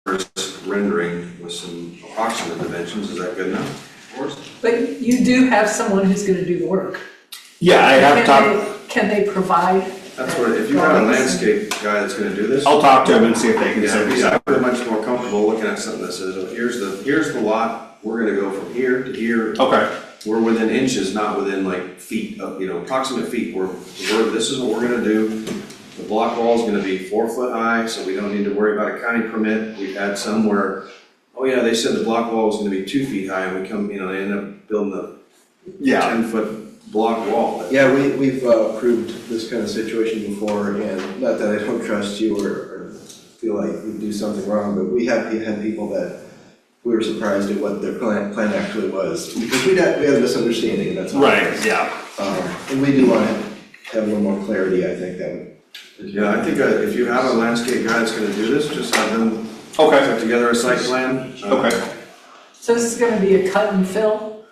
artist rendering with some approximate dimensions, is that good enough for us? But you do have someone who's gonna do the work. Yeah, I have talked, Can they provide? That's what, if you have a landscape guy that's gonna do this. I'll talk to him and see if they can Yeah, send me because that. I'm much more comfortable looking at something that says, oh, here's the lot, we're gonna go from here to here. Okay, We're within inches, not within like feet of, approximate feet, this is what we're gonna do. The block wall is gonna be 4 foot high, so we don't need to worry about a county permit. We've had some where, oh yeah, they said the block wall was gonna be 2 feet high, and we come, they end up building a yeah, 10-foot block wall. Yeah, we've approved this kind of situation before, and not that I don't trust you or feel like we do something wrong, but we have had people that we were surprised at what their plan actually was. Because we had a misunderstanding, and that's all. right, yeah. And we do want to have a little more clarity, I think that would. Yeah, I think if you have a landscape guy that's gonna do this, just have them Okay, put together a site plan. okay. So this is gonna be a cut and fill?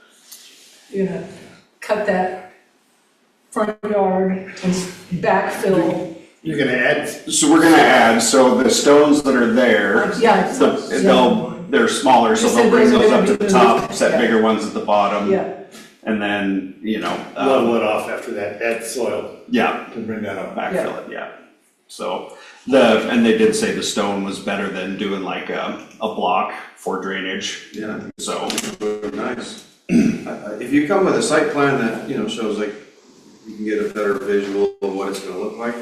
Cut that front yard and backfill? You're gonna add, So we're gonna add, so the stones that are there, Yeah. they're smaller, so You said they'll bring those are those up gonna to be the top, moved, set yeah. bigger ones at the bottom. Yeah, And then, level it off after that, add soil yeah, to bring that up. backfill it, yeah. So, and they did say the stone was better than doing like a block for drainage, Yeah, so. nice. If you come with a site plan that, shows like, you can get a better visual of what it's gonna look like,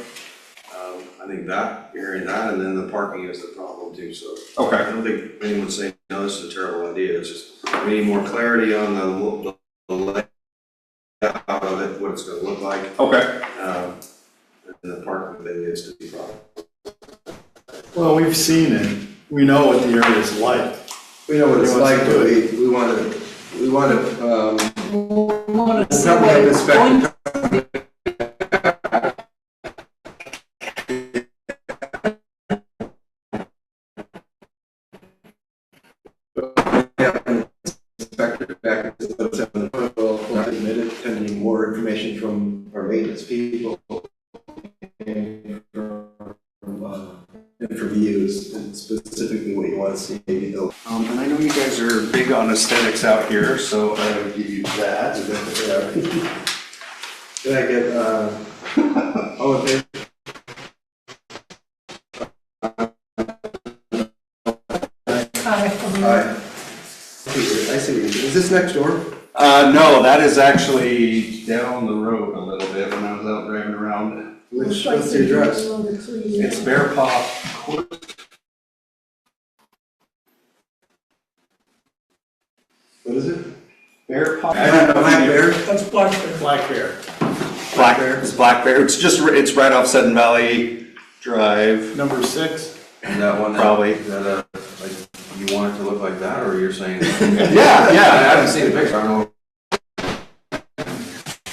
I think hearing that, and then the parking is the problem too, so. Okay. I don't think anyone's saying, no, this is a terrible idea, it's just, we need more clarity on the layout of it, what it's gonna look like, Okay. and the parking thing is to be problem. Well, we've seen it, we know what the area is like. We know what it's He wants like, to do but we want to, we wanna see probably what have it's going inspector back and see what's happening. We'll not admit it, pending more information from our maintenance people and from views, and specifically what you want to see maybe built. And I know you guys are big on aesthetics out here, so I would give you that. Did I get, all in favor? Aye. I see, is this next door? No, that is actually down the road a little bit when I was out driving around. What's the address? It's Bear Paw Court. What is it? Bear Paw. Black Bear? That's Black Bear. Black Bear. Black Bear. It's Black Bear. It's right off Sudden Valley Drive. Number 6. And that one, Probably. that, like, you want it to look like that, or you're saying? Yeah, I yeah. haven't seen the picture, I don't know.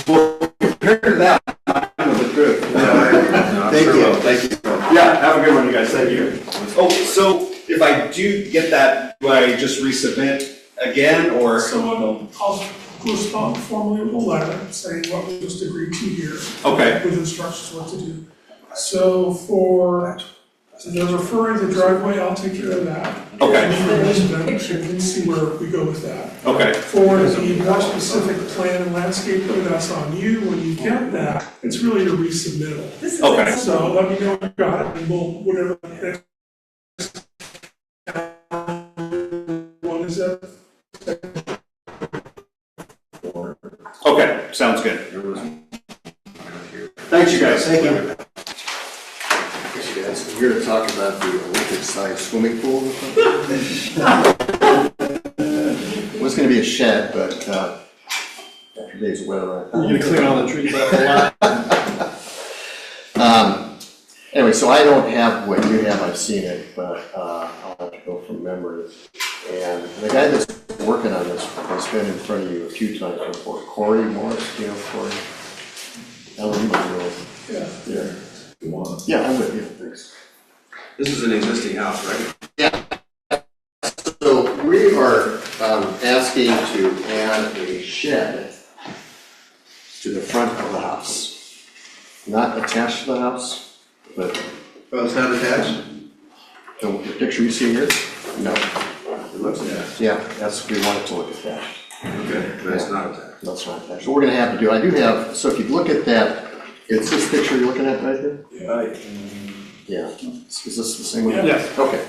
Well, compared to that, mine would look good. Thank you, thank you. Yeah, have a good one, you guys. Thank you. Oh, so if I do get that, do I just resubmit again, or? So I'll respond formally with a letter saying what we just agreed to here. Okay. With instructions what to do. So for So they're referring the driveway, I'll take care of that. Okay. The picture, And see where we go with that. Okay, For the more specific plan and landscaping, that's on you. When you get that, it's really a resubmittal. This is Okay. So let me know what you got, and we'll, whatever the next one is that. okay, sounds good. Thanks, you guys. Thank you. Guess you guys, we're here to talk about the Olympic-sized swimming pool or something. It was gonna be a shed, but, after days of weather, I You're gonna clean all the trees off the lot? Anyway, so I don't have what you have, I've seen it, but, I'll have to go from memory. And the guy that's working on this has been in front of you a few times before, Corey Morris, you know Corey? Yeah. Yeah. Yeah, I'm with you, thanks. This is an existing house, right? So we are asking to add a shed to the front of the house. Not attached to the house, but Oh, it's not attached? the picture you see here? No. It looks attached. Yeah, that's, we want it to look attached. Okay, but it's not attached. That's not attached. So we're gonna have to do, I do have, so if you look at that, it's this picture you're looking at right there? Right. Yeah. Is this the same one? Yeah. Okay.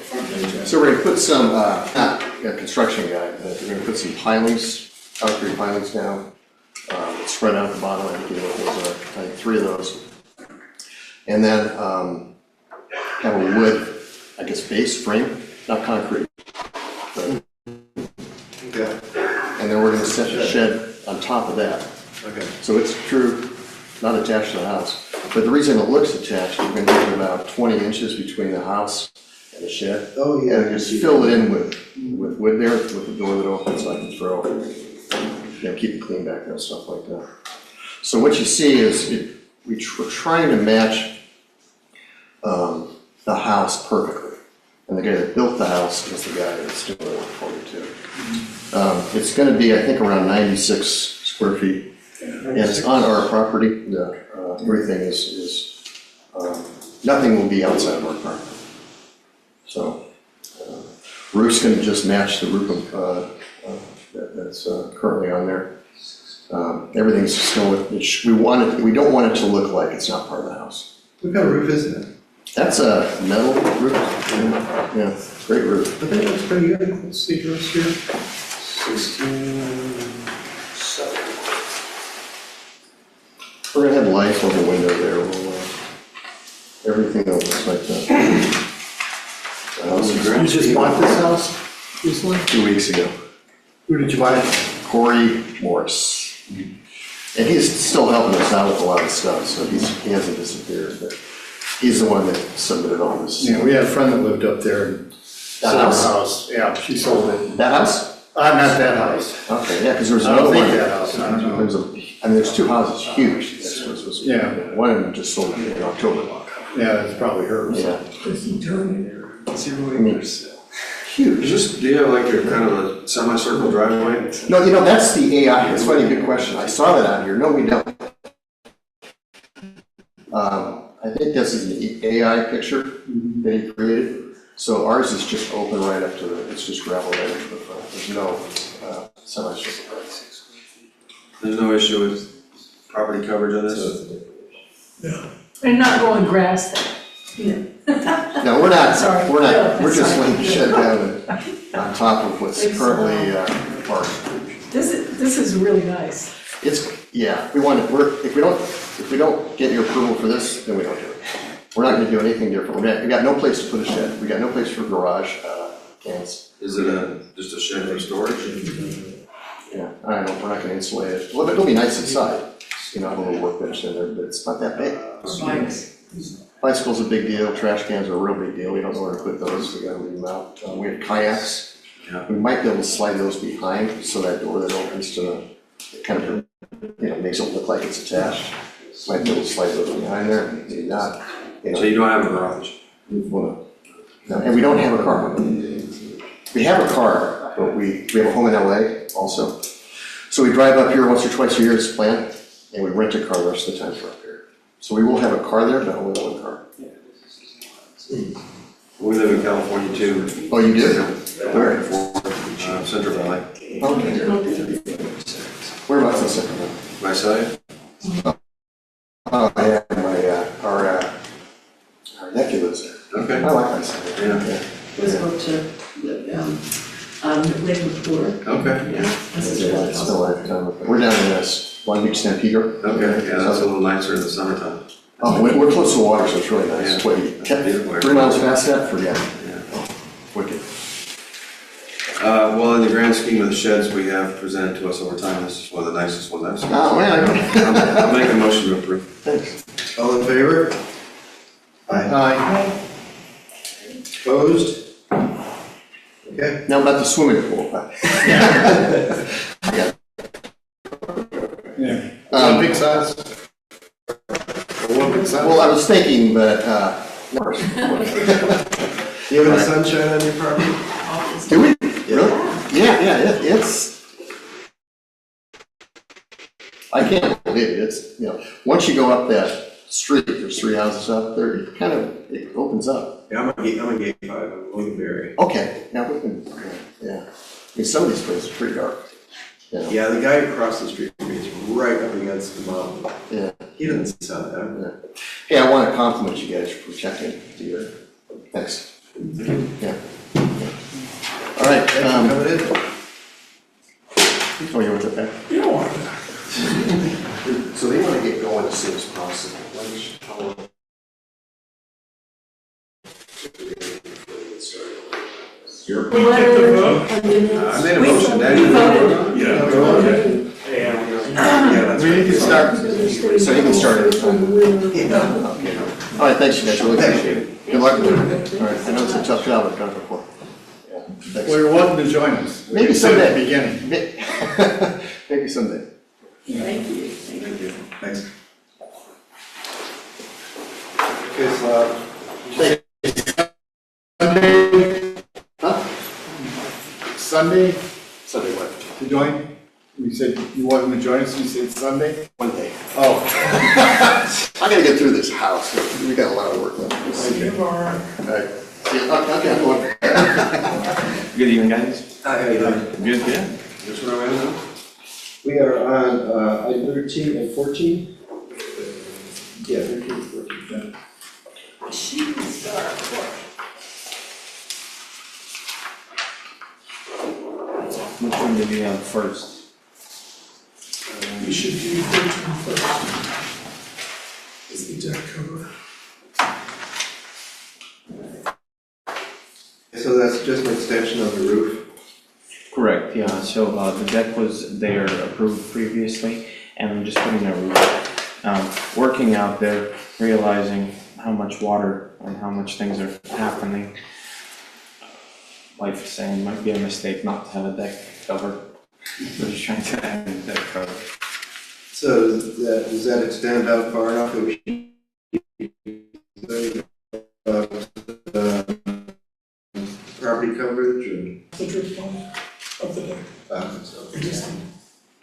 So we're gonna put some, not a construction guy, but we're gonna put some pilings, concrete pilings down. Spread out at the bottom, I think you know what those are, I think 3 of those. And then, have a wood, I guess, base frame, not concrete. But- Okay, And then we're gonna set the shed on top of that. okay. So it's true, not attached to the house. But the reason it looks attached, we're gonna give it about 20 inches between the house and the shed. Oh, yeah. And just fill it in with wood there, with the door that opens, so I can throw, keep it clean back there and stuff like that. So what you see is, we're trying to match the house perfectly. And the guy that built the house is the guy that's doing it for you too. It's gonna be, I think, around 96 square feet. And it's on our property, everything is, nothing will be outside of our property. So, roof's gonna just match the roof that's currently on there. Everything's still, we don't want it to look like it's not part of the house. What kind of roof is it? That's a metal roof, yeah, great roof. I think that's pretty good. Let's see the rest here. 16.7. We're gonna have lights on the window there, everything else is like that. The house is You just bought this house recently? 2 weeks ago. Who did you buy it? Corey Morris. And he's still helping us out with a lot of stuff, so he hasn't disappeared, but he's the one that submitted all this. Yeah, we had a friend that lived up there and sold her house. Yeah, she sold it. That house? Not that house. Okay, yeah, because there's I another don't one. think that house, I don't know. There's 2 houses, huge. Yeah. One of them just sold in October. Yeah, it's probably hers. Yeah. Is this, do you have like your kind of a semicircle driveway? No, that's the AI, it's a funny, good question, I saw that on here, no, we don't. I think this is an AI picture that he created, so ours is just open right up to it's just gravel right up to the front, there's no semicircle. There's no issue with property coverage on this? Yeah. And not going grass there. No, we're not, Sorry. we're No, just sorry. laying the shed down on top of what's currently parked. This is really nice. It's, yeah, we want it, if we don't get your approval for this, then we don't do it. We're not gonna do anything different, we got no place to put a shed, we got no place for garage, cans. Is it just a shed for storage? Yeah, I don't know, we're not gonna insulate it, well, it'll be nice inside, have a little workbench in there, but it's not that big. Bicycle's a big deal, trash cans are a real big deal, we don't know where to put those, we gotta leave them out. We have kayaks, Yeah. we might be able to slide those behind, so that door that opens to the, it kind of, makes it look like it's attached. Might be able to slide those behind there, maybe not. So you don't have a garage? No, and we don't have a car. We have a car, but we have a home in LA also. So we drive up here once or twice a year as planned, and we rent a car the rest of the time for up here. So we will have a car there, but only one car. We live in California too, Oh, you did? Where? Central Valley. Okay. Whereabouts in Central Valley? My side? Oh, yeah, our nephew lives there. Okay. I like my side. Yeah. Was about to, Windward. Okay. We're down in this One Beach Stampede. Okay, yeah, that's a little nicer in the summertime. Oh, we're close to the water, so it's really nice. Yeah. What, 3 miles past that? Forget it. Yeah. Wicked. Well, in the grand scheme of the sheds we have presented to us over time, this is one of the nicest ones I've seen. Oh, man. I'll make a motion to approve. Thanks. All in favor? Hi. Opposed? Okay. Now about the swimming pool. Yeah. One big size? One big size? Well, I was thinking, but, Do you have any sunshine on your property? do we? Really? Yeah, it's, I can't believe it, it's, once you go up that street, there's 3 houses up there, it opens up. Yeah, I'm a gate 5, I'm Lincolnberry. Okay, now we can, yeah. I mean, some of these places are pretty dark. Yeah, the guy across the street from me is right up against the mountain. Yeah. He doesn't sound that. Hey, I want to compliment you guys for checking to your, thanks. Yeah. All right, Coming in? oh, you want to back? You don't want that. So they want to get going as soon as possible. How long? You're going to take the vote? I made a motion, Danny. Yeah. We need to start, so you can start it. Okay. All right, thanks, you guys, really appreciate it. Good luck with everything. All right, I know it's a tough job I've done it before. Yeah, thanks. Well, you're welcome to join us. Maybe Like I said at someday. the beginning. Maybe someday. Thank you. Thank you. Thanks. Okay, so, Sunday Sunday what? to join? You said you wanted to join us, you said Sunday? One day. Oh. I gotta get through this house. We got a lot of work left. See you tomorrow. All right. See you. Okay, I'm going. Good evening, guys. hi, how you doing? Good, good. Which one are we on now? We are on, item 13 and 14. Yeah, 13 and 14. Which one did you have first? You should do 13 first. Is the deck cover. So that's just an extension of the roof? Correct, yeah, so the deck was there approved previously, and I'm just putting a roof. Working out there, realizing how much water and how much things are happening. Wife is saying it might be a mistake not to have a deck cover. We're just trying to have a deck cover. So does that extend out far enough that we should property coverage or? The drip line of the deck. So, Existing.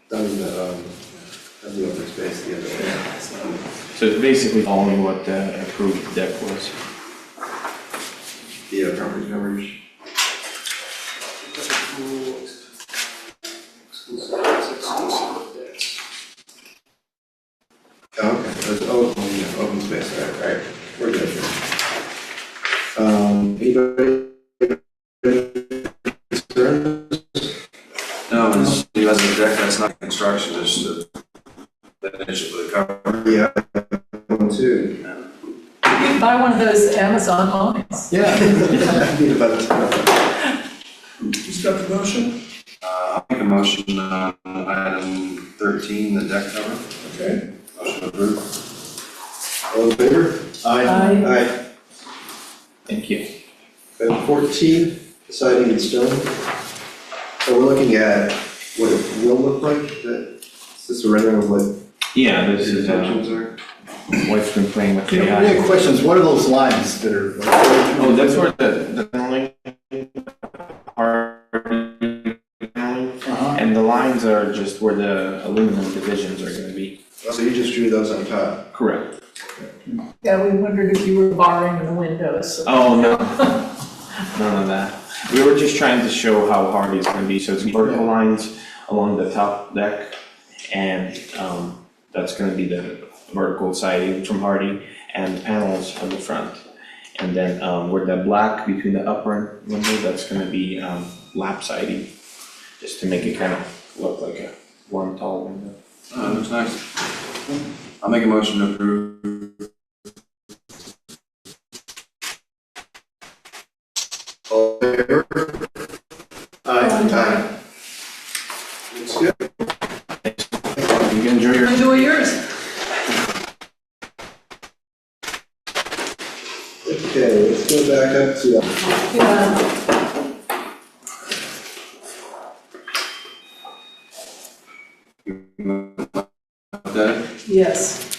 done the open space the other way. So it's basically following what the approved deck was. Yeah, property coverage. Okay, that's open space, right, we're good. Anybody? Concerns? No, it's, he has a deck that's not construction, it's the finish with the cover. Yeah, one, two. You can buy one of those Amazon awnings. Yeah. Need about Who's got the motion? I'll make a motion on item 13, the deck cover. Okay. Motion approved. All in favor? Aye. Thank you. Item 14, siding and stone. So we're looking at what it will look like, is this a rendering of what Yeah, the this is, intentions are? wife's been playing with the We have questions, what are those lines that are? Oh, that's where the paneling are, and the lines are just where the aluminum divisions are gonna be. So you just drew those on top? Correct. Yeah, we wondered if you were barring the windows. Oh, no, None of that. We were just trying to show how hardy it's gonna be, so it's vertical lines along the top deck, and, that's gonna be the vertical siding from hardy, and panels on the front. And then, where the black between the upper window, that's gonna be, lap siding, just to make it kind of look like a one tall window. Oh, it looks nice. I'll make a motion to approve. All in favor? Aye. Looks good. You can enjoy your. Enjoy yours. Okay, let's go back up to, Yeah. That, Yes.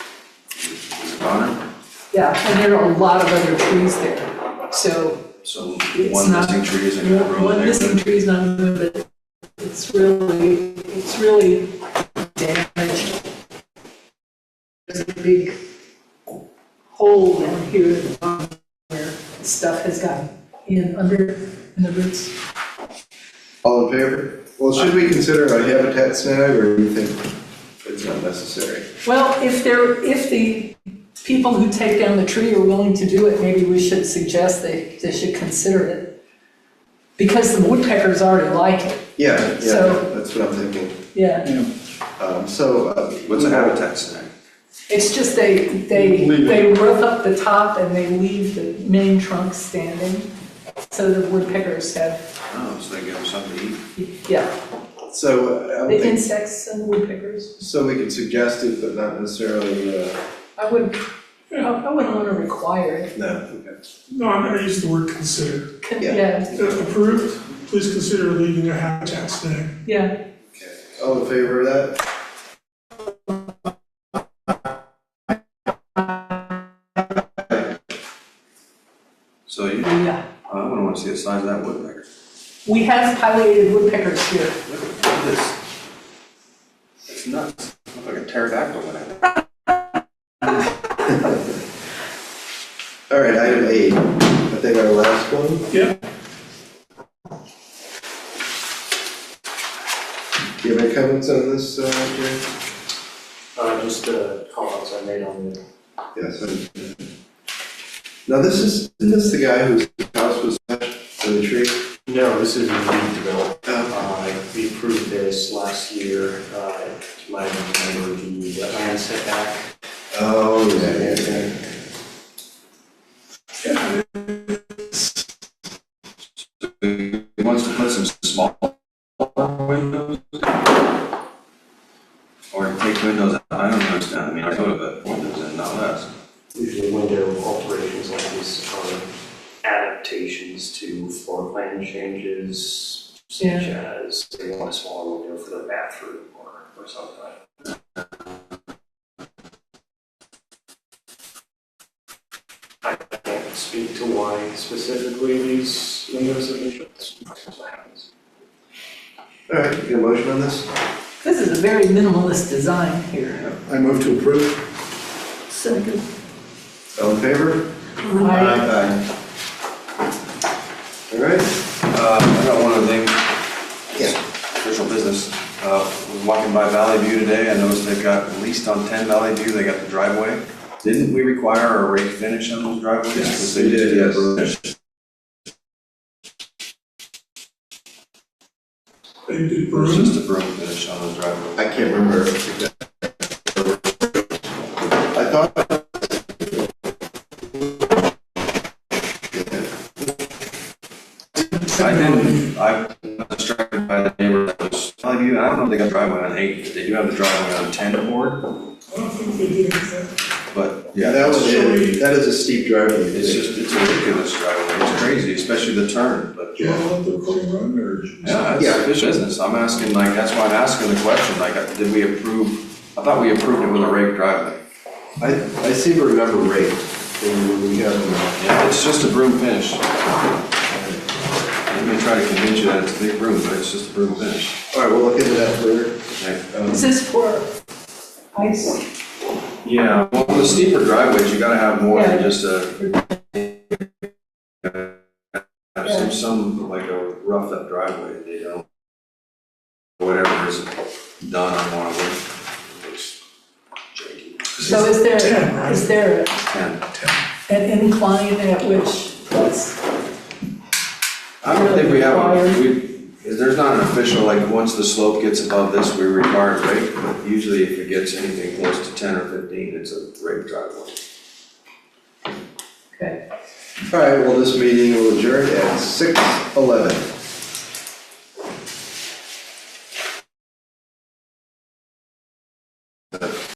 Connor, Yeah, and there are a lot of other trees there, so so It's one not- missing tree isn't gonna ruin one it. missing tree is not good, but it's really damaged. There's a big hole down here at the bottom where stuff has gotten in the roots. all in favor? Well, should we consider a habitat snag, or do you think it's not necessary? Well, if the people who take down the tree are willing to do it, maybe we should suggest they should consider it. Because the woodpeckers already like it, Yeah, So- that's what I'm thinking. yeah. What's a habitat snag? It's just they roof up the top and they leave the main trunk standing, so the woodpeckers have, Oh, so they give them something to eat? yeah, So, I the don't think, insects and woodpeckers. so we can suggest it, but not necessarily, I wouldn't want to require it. no, okay. No, I'm gonna use the word consider. Yeah. If approved, please consider leaving a habitat snag. Yeah, All in favor of that? So you, yeah. I wouldn't want to see the size of that woodpecker. We have pileated woodpeckers here. Look at this. It's nuts. Looks like a pterodactyl in it. All right, item 8, I think our last one. Yeah. Do you have any comments on this, Jerry? Just the comments I made on the. Yes. Now, isn't this the guy whose house was touched by the tree? No, this is a new development. Oh. We approved this last year, to my remember the wetland setback. Oh, yeah. He wants to put some small windows. Or take windows, I don't understand, I mean, I go to the windows and not less. Usually window alterations like this are adaptations to floor plan changes, such as they want a smaller window for their bathroom or something. I can't speak to why specifically these windows have been chosen. That's what happens. All right, you get a motion on this? This is a very minimalist design here. I move to approve. Second. All in favor? Aye. All right. I got one other thing. Yeah. Official business. Was walking by Valley View today, I noticed they've got, at least on 10 Valley View, they got the driveway. Didn't we require a rake finish on those driveways? Yes, Because we did, used to yes. get They did It was broom. just a broom finish on those driveways. I can't remember. I thought. I was distracted by the neighbor that was, Valley View, I don't know if they got driveway on 8, but they do have the driveway on 10 board. I don't think they did that. But Yeah, that is a steep driveway. it's a ridiculous driveway, it's crazy, especially the turn, but. Do you want to let the recording run, or? Yeah, it's official business, I'm asking, like, that's why I'm asking the question, like, did we approve, I thought we approved it with a rake driveway. I seem to remember rate. When we have them. Yeah, it's just a broom finish. Let me try to convince you that it's a big broom, but it's just a broom finish. All right, we'll look into that further. Okay. Is this for ice? Yeah, well, the steeper driveways, you gotta have more than Yeah. just a. Yeah, some like a roughed up driveway, they don't, whatever is done on one of them, looks janky. So is there And an incline at which that's, I don't think we have, there's not an official, like, once the slope gets above this, we require a rake, but usually if it gets anything close to 10 or 15, it's a rake driveway. okay. All right, well, this meeting will adjourn at 6:11.